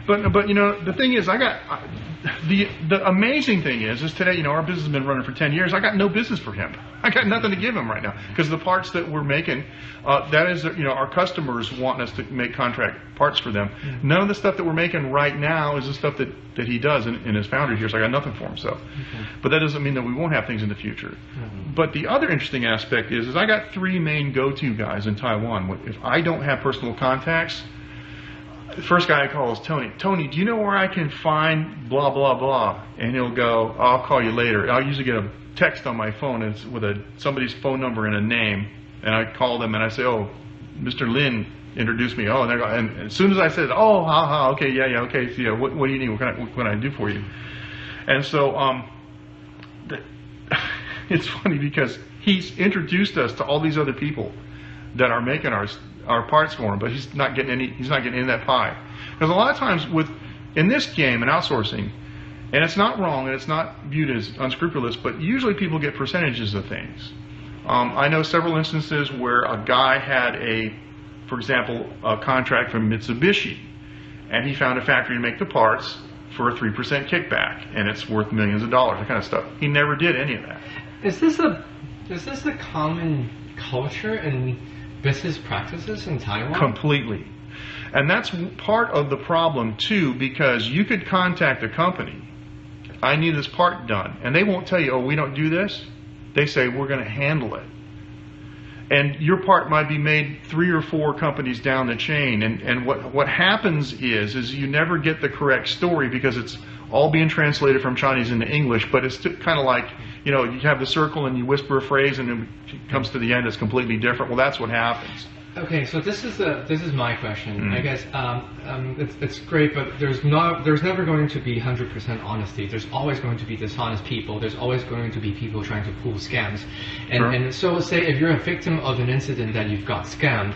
But the thing is, the amazing thing is today, our business has been running for 10 years. I got no business for him. I got nothing to give him right now because the parts that we're making, that is, our customers want us to make contract parts for them. None of the stuff that we're making right now is the stuff that he does in his foundry here. So I got nothing for him. So, but that doesn't mean that we won't have things in the future. But the other interesting aspect is I got 3 main go-to guys in Taiwan. If I don't have personal contacts, the first guy I call is Tony. Tony, do you know where I can find blah, blah, blah? And he'll go, "I'll call you later." I'll usually get a text on my phone and it's with somebody's phone number and a name. And I call them and I say, "Oh, Mr. Lin introduced me." Oh, and as soon as I said, "Oh, okay, yeah, okay. So, what do you need? What can I do for you?" And so it's funny because he's introduced us to all these other people that are making our parts for him, but he's not getting any of that pie. Because a lot of times in this game and outsourcing, and it's not wrong and it's not viewed as unscrupulous, but usually people get percentages of things. I know several instances where a guy had for example, a contract from Mitsubishi, and he found a factory to make the parts for a 3% kickback, and it's worth millions of dollars, that kind of stuff. He never did any of that. Is this a common culture and business practices in Taiwan? Completely. And that's part of the problem too, because you could contact a company, I need this part done, and they won't tell you, oh, we don't do this. They say, we're going to handle it. And your part might be made 3 or 4 companies down the chain, and what happens is you never get the correct story because it's all being translated from Chinese into English, but it's kind of like, you know, you have the circle and you whisper a phrase and then it comes to the end, it's completely different. Well, that's what happens. Okay, so this is my question. I guess it's great, but there's never going to be 100% honesty. There's always going to be dishonest people. There's always going to be people trying to pull scams. And so say if you're a victim of an incident that you've got scammed,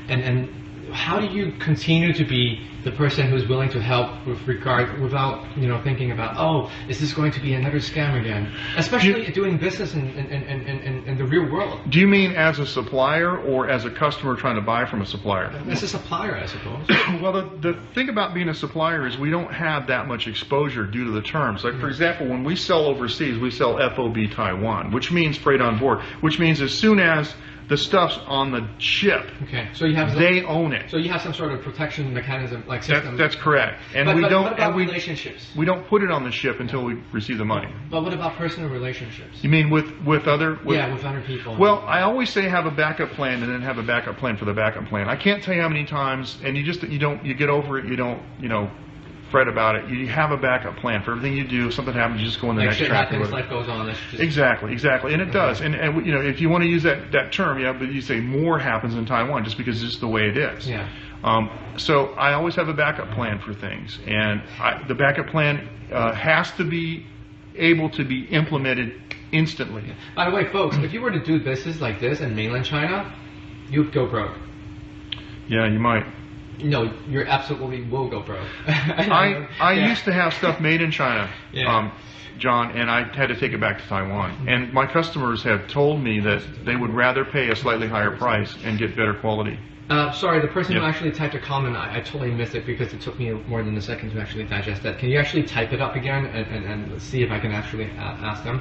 and how do you continue to be the person who's willing to help without thinking about, oh, is this going to be another scam again? Especially doing business in the real world. Do you mean as a supplier or as a customer trying to buy from a supplier? As a supplier, I suppose. Well, the thing about being a supplier is we don't have that much exposure due to the terms. Like, for example, when we sell overseas, we sell FOB Taiwan, which means freight on board, which means as soon as the stuff's on the ship, so you have they own it. So you have some sort of protection mechanism, like system. That's correct. And but we don't. What about and relationships? We don't put it on the ship until we receive the money. But what about personal relationships? You mean with other? Yeah, with other people. Well, I always say have a backup plan and then have a backup plan for the backup plan. I can't tell you how many times, and you get over it. You don't fret about it. You have a backup plan for everything you do. If something happens, you just go in the next track. Life goes on. Exactly, and it does. And if you want to use that term, but you say more happens in Taiwan just because it's just the way it is. Yeah. So I always have a backup plan for things, and the backup plan has to be able to be implemented instantly. Yeah. By the way, folks, if you were to do business like this in mainland China, you'd go broke. Yeah, you might. No, you absolutely will go broke. I used to have stuff made in China, John, and I had to take it back to Taiwan. And my customers have told me that they would rather pay a slightly higher price and get better quality. Sorry, the person who actually typed a comment, I totally missed it because it took me more than a second to actually digest that. Can you actually type it up again and see if I can actually ask them?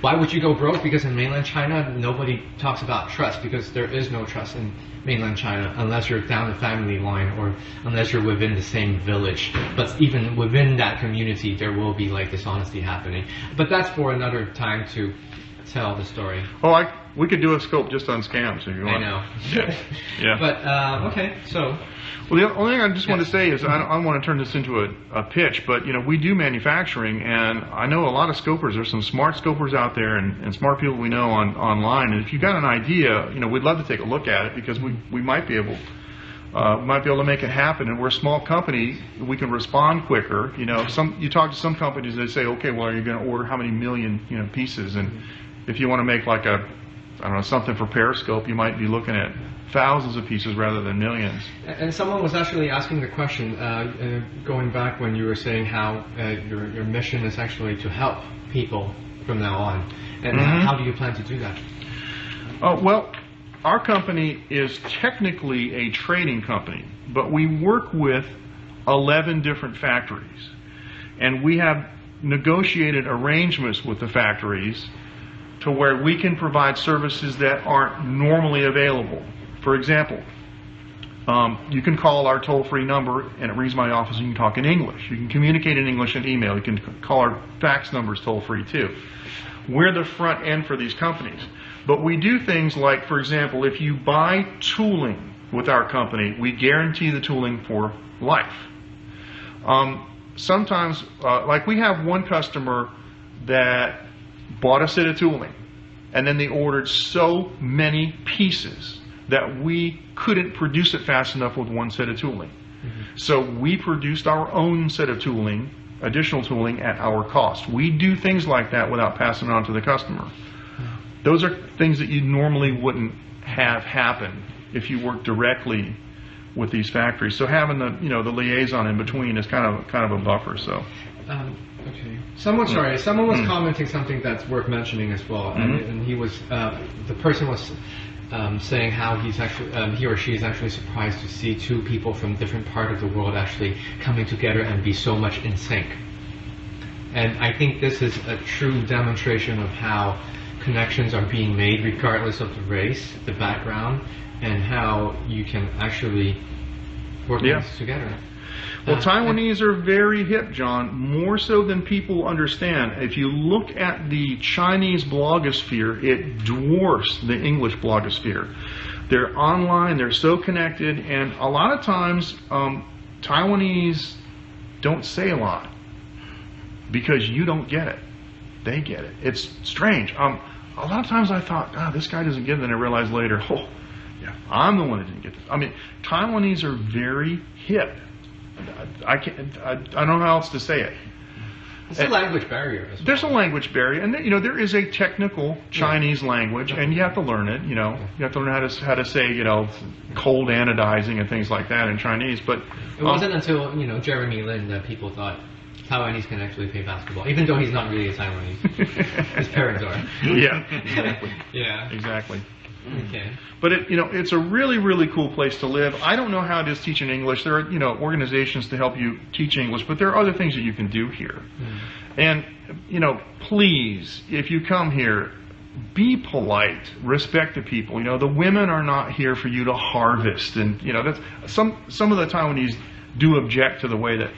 Why would you go broke? Because in mainland China, nobody talks about trust because there is no trust in mainland China unless you're down the family line or unless you're within the same village. But even within that community, there will be like dishonesty happening. But that's for another time to tell the story. Oh, we could do a scope just on scams if you want. I know. Yeah. But okay, so. Well, the only thing I just want to say is I don't want to turn this into a pitch, but we do manufacturing, and I know a lot of scopers. There's some smart scopers out there, and smart people we know online. And if you've got an idea, we'd love to take a look at it because we might be able. To make it happen, and we're a small company. We can respond quicker. You talk to some companies, they say, okay, well, are you going to order how many million pieces? And if you want to make like something for Periscope, you might be looking at thousands of pieces rather than millions. And someone was actually asking the question, going back when you were saying how your mission is actually to help people from now on, and how do you plan to do that? Well, our company is technically a trading company, but we work with 11 different factories, and we have negotiated arrangements with the factories to where we can provide services that aren't normally available. For example, you can call our toll-free number and it rings my office and you can talk in English. You can communicate in English and email. You can call our fax numbers toll-free too. We're the front end for these companies. But we do things like, for example, if you buy tooling with our company, we guarantee the tooling for life. Sometimes, like we have one customer that bought a set of tooling, and then they ordered so many pieces that we couldn't produce it fast enough with one set of tooling. So we produced our own set of tooling, additional tooling at our cost. We do things like that without passing it on to the customer. Those are things that you normally wouldn't have happen if you work directly with these factories. So having the the liaison in between is kind of a buffer. So. Okay. Someone was commenting something that's worth mentioning as well, and he was the person was saying how he or she is actually surprised to see two people from different part of the world actually coming together and be so much in sync. And I think this is a true demonstration of how connections are being made regardless of the race, the background, and how you can actually working together. Well, Taiwanese are very hip, John, more so than people understand. If you look at the Chinese blogosphere, it dwarfs the English blogosphere. They're online, they're so connected, and a lot of times Taiwanese don't say a lot because you don't get it. They get it. It's strange. A lot of times I thought, this guy doesn't get it, and I realized later, I'm the one that didn't get this. I mean, Taiwanese are very hip. I don't know how else to say it. It's a language barrier as well. There's a language barrier, and there is a technical Chinese language, and you have to learn it. You have to learn how to say cold anodizing and things like that in Chinese. But it wasn't until Jeremy Lin that people thought Taiwanese can actually play basketball, even though he's not really a Taiwanese. His parents are. Yeah, exactly. Yeah, exactly. Okay. But it's a really, really cool place to live. I don't know how it is teaching English. There are organizations to help you teach English, but there are other things that you can do here. And please, if you come here, be polite, respect the people. The women are not here for you to harvest, and that's some of the Taiwanese do object to the way that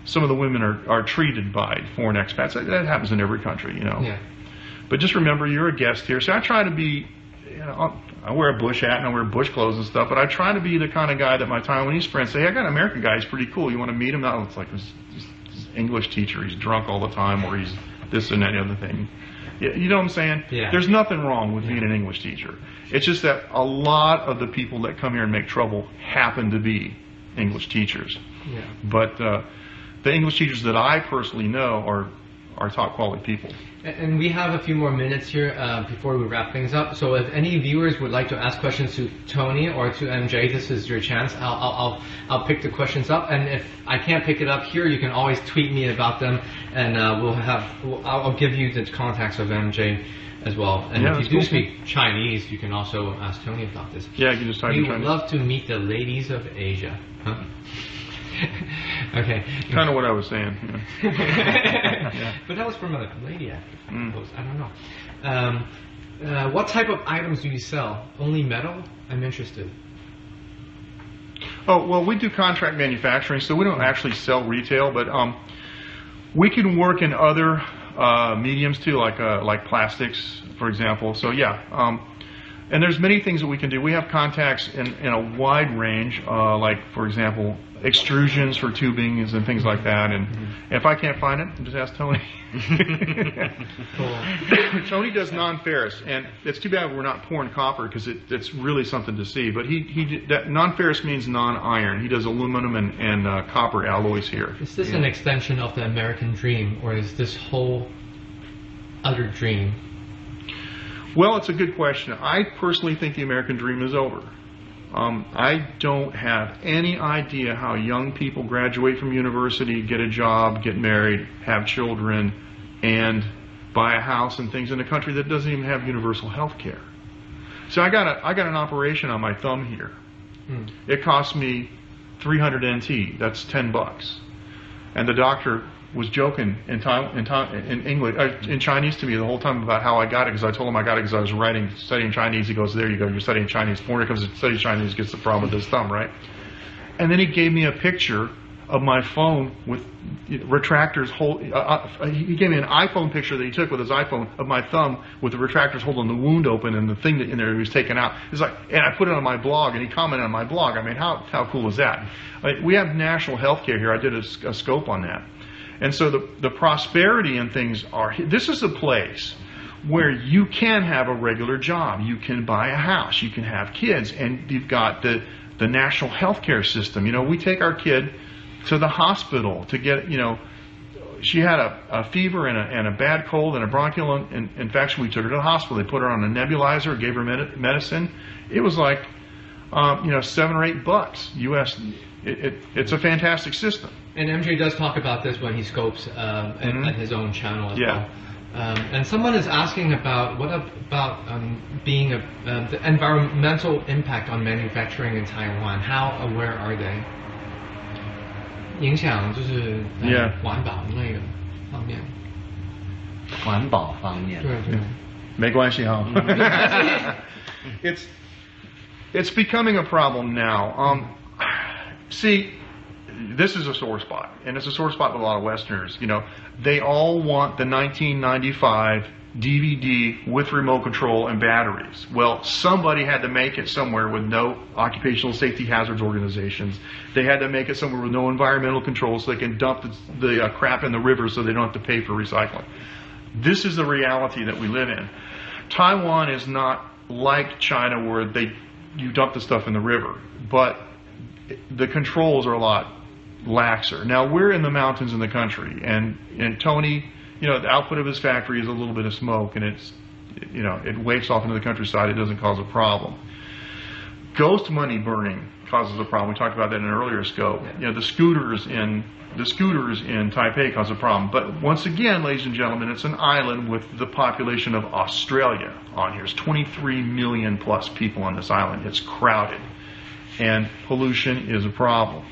some of the women are treated by foreign expats. That happens in every country, Yeah. But just remember, you're a guest here, so I try to be. I wear a bush hat and I wear bush clothes and stuff, but I try to be the kind of guy that my Taiwanese friends say, hey, I got an American guy, he's pretty cool, you want to meet him? No, it's like this English teacher, he's drunk all the time, or he's this and that other thing. You know what I'm saying? Yeah. There's nothing wrong with being an English teacher. It's just that a lot of the people that come here and make trouble happen to be English teachers. Yeah. But the English teachers that I personally know are top quality people. And we have a few more minutes here before we wrap things up. So if any viewers would like to ask questions to Tony or to MJ, this is your chance. I'll pick the questions up, and if I can't pick it up here, you can always tweet me about them, and I'll give you the contacts of MJ as well. And if you do speak Chinese, you can also ask Tony about this. Yeah, you can just type in We Chinese. would love to meet the ladies of Asia. Huh? Okay. Kind of what I was saying. But that was from a lady, I suppose. I don't know. What type of items do you sell? Only metal? I'm interested. Oh, well, we do contract manufacturing, so we don't actually sell retail, but we can work in other mediums too, like plastics, for example. So and there's many things that we can do. We have contacts in a wide range, like, for example, extrusions for tubings and things like that. And if I can't find it, just ask Tony. Cool. Tony does non-ferrous, and it's too bad we're not pouring copper because it's really something to see. But that non-ferrous means non-iron. He does aluminum and copper alloys here. Is this an extension of the American dream, or is this whole other dream? Well, it's a good question. I personally think the American dream is over. I don't have any idea how young people graduate from university, get a job, get married, have children, and buy a house and things in a country that doesn't even have universal health care. So I got an operation on my thumb here. It cost me 300 NT. That's $10. And the doctor was joking in English, in Chinese to me the whole time about how I got it, because I told him I got it because I was studying Chinese. He goes, there you go, you're studying Chinese. Foreigner comes to study Chinese, gets the problem with his thumb, right? And then he gave me a picture of my phone with retractors he gave me an iPhone picture that he took with his iPhone of my thumb with the retractors holding the wound open and the thing that in there he was taken out. It's like, and I put it on my blog, and he commented on my blog. I mean, how cool is that? We have national health care here. I did a scope on that. And so the prosperity and things this is a place where you can have a regular job. You can buy a house. You can have kids. And you've got the national health care system. We take our kid to the hospital to get, she had a fever and a bad cold and a bronchial infection. We took her to the hospital. They put her on a nebulizer, gave her medicine. It was like, $7 or $8 US. It's a fantastic system. And MJ does talk about this when he scopes at his own channel as well. And someone is asking about what about being the environmental impact on manufacturing in Taiwan. How aware are they? 影响就是环保那个方面。环保方面。对对。没关系哈。It's becoming a problem now. See, this is a sore spot, and it's a sore spot with a lot of Westerners. You know, they all want the 1995 DVD with remote control and batteries. Well, somebody had to make it somewhere with no occupational safety hazards organizations. They had to make it somewhere with no environmental controls so they can dump the crap in the river so they don't have to pay for recycling. This is the reality that we live in. Taiwan is not like China where you dump the stuff in the river, but the controls are a lot laxer. Now, we're in the mountains in the country, and Tony, you know, the output of his factory is a little bit of smoke, and it's, you know, it wafts off into the countryside. It doesn't cause a problem. Ghost money burning causes a problem. We talked about that in an earlier scope. You know, the scooters in Taipei cause a problem. But once again, ladies and gentlemen, it's an island with the population of Australia on here. There's 23 million plus people on this island. It's crowded, and pollution is a problem.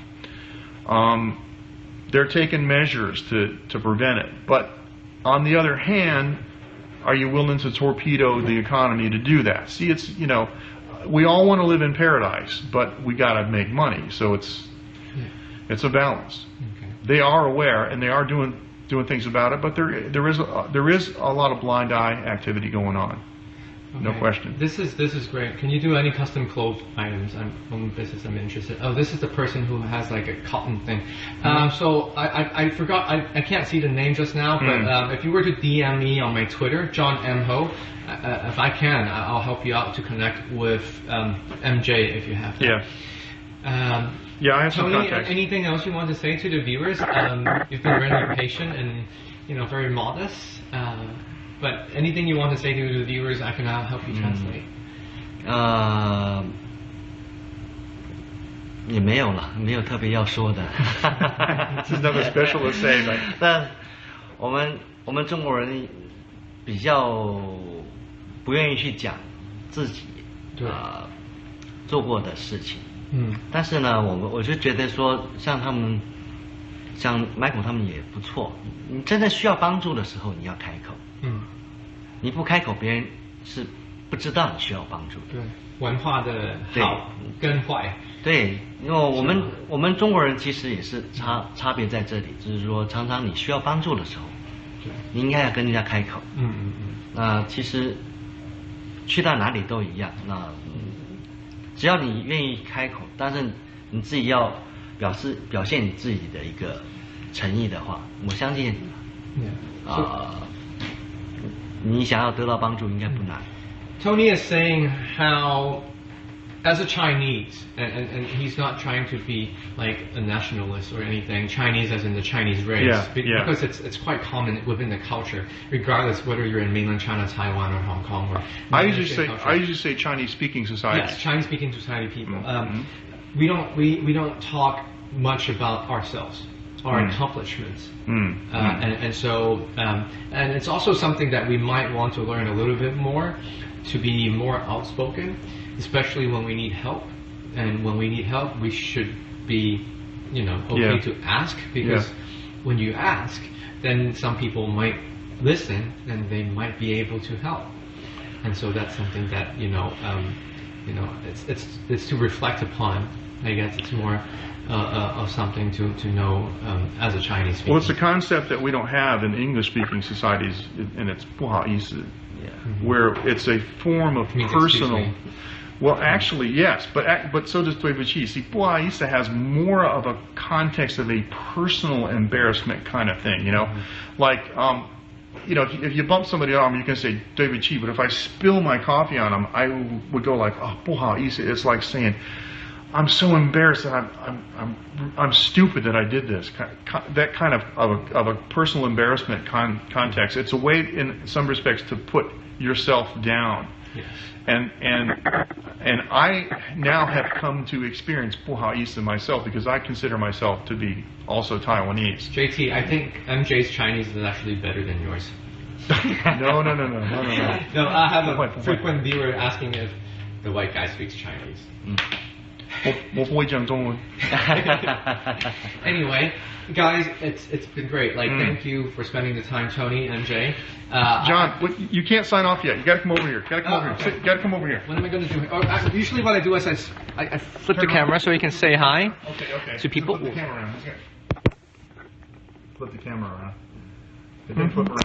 They're taking measures to prevent it. But on the other hand, are you willing to torpedo the economy to do that? See, it's, you know, we all want to live in paradise, but we got to make money. So it's a balance. Okay. They are aware, and they are doing things about it, but there is a lot of blind eye activity going on. Okay. No question. This is great. Can you do any custom clothes items? I'm interested. Oh, this is the person who has like a cotton thing. So I forgot. I can't see the name just now. But if you were to DM me on my Twitter, John M Ho, if I can, I'll help you out to connect with MJ if you have that. Yeah. Yeah, I have some Tony, contacts. Anything else you want to say to the viewers? You've been really patient and, you know, very modest. But anything you want to say to the viewers, I can help you translate. 也没有了，没有特别要说的。There's nothing special to say, but 但我们中国人比较不愿意去讲自己做过的事情。但是呢，我就觉得说，像Michael 他们也不错。你真的需要帮助的时候，你要开口。你不开口，别人是不知道你需要帮助的。对，文化的好跟坏。对，因为我们中国人其实也是差别在这里，就是说常常你需要帮助的时候，你应该要跟人家开口。那其实去到哪里都一样。那只要你愿意开口，但是你自己要表现你自己的一个诚意的话，我相信你想要得到帮助应该不难。Tony is saying how, as a Chinese, and he's not trying to be like a nationalist or anything, Chinese as in the Chinese race, because it's quite common within the culture, regardless whether you're in mainland China, Taiwan, or Hong Kong. Or I usually say Chinese-speaking society. Yes, Chinese-speaking society people. We don't talk much about ourselves. Our accomplishments, and so and it's also something that we might want to learn a little bit more, to be more outspoken, especially when we need help. And when we need help, we should be, you know, okay to ask, because when you ask, then some people might listen and they might be able to help. And so that's something that it's to reflect upon. I guess it's more of something to know as a Chinese speaker. Well, it's a concept that we don't have in English-speaking societies, and it's 不好意思, where it's a form of personal. Well, actually, yes, but so does 对不起. See, 不好意思 has more of a context of a personal embarrassment kind of thing, you know, like. You know, if you bump somebody on, you can say 对不起, but if I spill my coffee on them, I would go like, oh, 不好意思. It's like saying, I'm so embarrassed that I'm stupid that I did this. That kind of a personal embarrassment context. It's a way, in some respects, to put yourself down. Yes. And I now have come to experience 不好意思 myself, because I consider myself to be also Taiwanese. JT, I think MJ's Chinese is actually better than yours. No. No, I have a frequent viewer asking if the white guy speaks Chinese. 我不会讲中文。 Anyway, guys, it's been great. Like, thank you for spending the time, Tony, MJ. John, you can't sign off yet. You got to come over here. You got to come over here. What am I going to do? Usually, what I do is I flip the camera so you can say hi to people. Flip the camera around. Flip the camera around. And then flip around.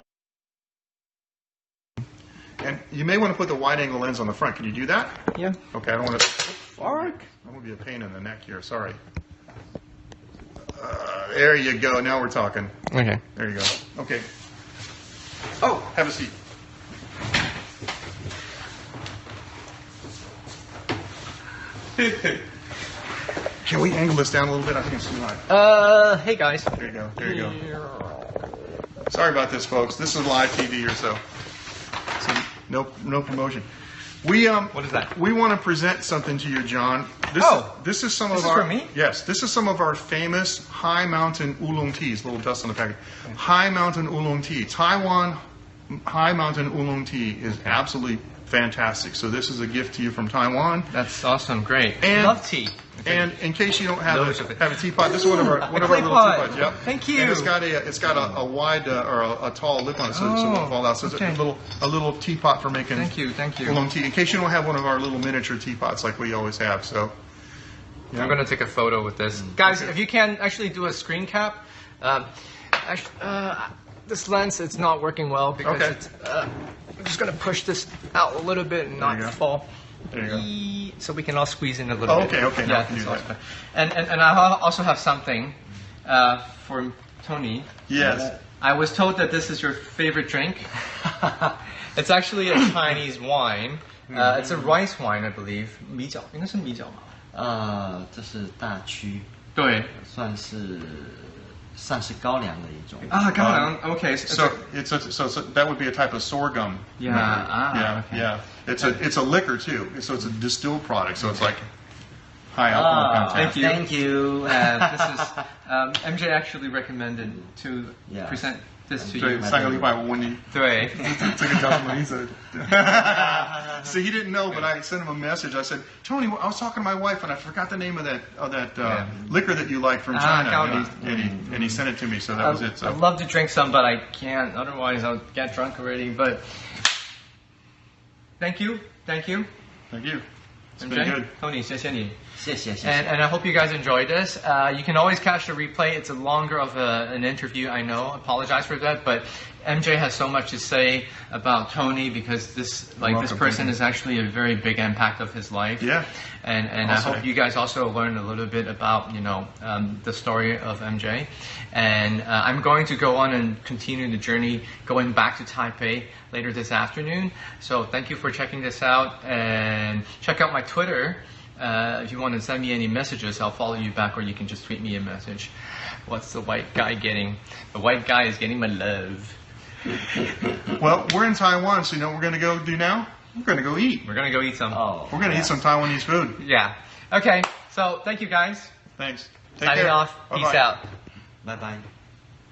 And you may want to put the wide-angle lens on the front. Can you do that? Yeah. Okay, I don't want to. Fuck. I'm gonna be a pain in the neck here. Sorry. There you go. Now we're talking. Okay. There you go. Okay. Oh, have a seat. Can we angle this down a little bit? I think it's too high. Hey guys. There you go. There you go. Sorry about this, folks. This is live TV or so. No promotion. What is that? We want to present something to you, John. This is some of our. For me? Yes, this is some of our famous high mountain oolong teas. A little dust on the package. High mountain oolong tea. Taiwan high mountain oolong tea is absolutely fantastic. So this is a gift to you from Taiwan. That's awesome. Great. And, love tea. And in case you don't have a teapot, this is one of our little teapots. Yep. Thank you. And it's got a wide or a tall lip on it, so it won't fall out. So it's a little teapot for making. Thank you. Oolong tea. In case you don't have one of our little miniature teapots like we always have. So. Yeah. I'm gonna take a photo with this, guys. If you can actually do a screen cap. This lens, it's not working well because it's, I'm just gonna push this out a little bit and not fall. There you go. So we can all squeeze in a little bit. Okay. Yeah, I can do that. And I also have something for Tony. Yes. I was told that this is your favorite drink. It's actually a Chinese wine. It's a rice wine, I believe. 米酒，应该是米酒吗？这是大曲，对，算是高粱的一种。高粱。Okay. So that would be a type of sorghum. Yeah. Yeah. It's a liquor too. So it's a distilled product. So it's like high alcohol content. Thank you. This is MJ actually recommended to present this to you. 3个礼拜我问你。对。这个叫什么意思？ See, he didn't know, but I sent him a message. I said, Tony, I was talking to my wife, and I forgot the name of that liquor that you like from China. And he sent it to me, so that was it. So. I'd love to drink some, but I can't. Otherwise, I'll get drunk already. But thank you. It's been good. Tony, 谢谢你. 谢谢。 And I hope you guys enjoyed this. You can always catch the replay. It's a longer of an interview, I know. Apologize for that, but MJ has so much to say about Tony because this person is actually a very big impact of his life. Yeah. And I hope you guys also learn a little bit about the story of MJ. And I'm going to go on and continue the journey going back to Taipei later this afternoon. So thank you for checking this out and check out my Twitter. If you want to send me any messages, I'll follow you back, or you can just tweet me a message. What's the white guy getting? The white guy is getting my love. Well, we're in Taiwan, so you know what we're going to go do now? We're going to go eat. We're going to go eat some. We're going to eat some Taiwanese food. Yeah. Okay, so thank you guys. Thanks. Signing off. Peace out. Bye bye.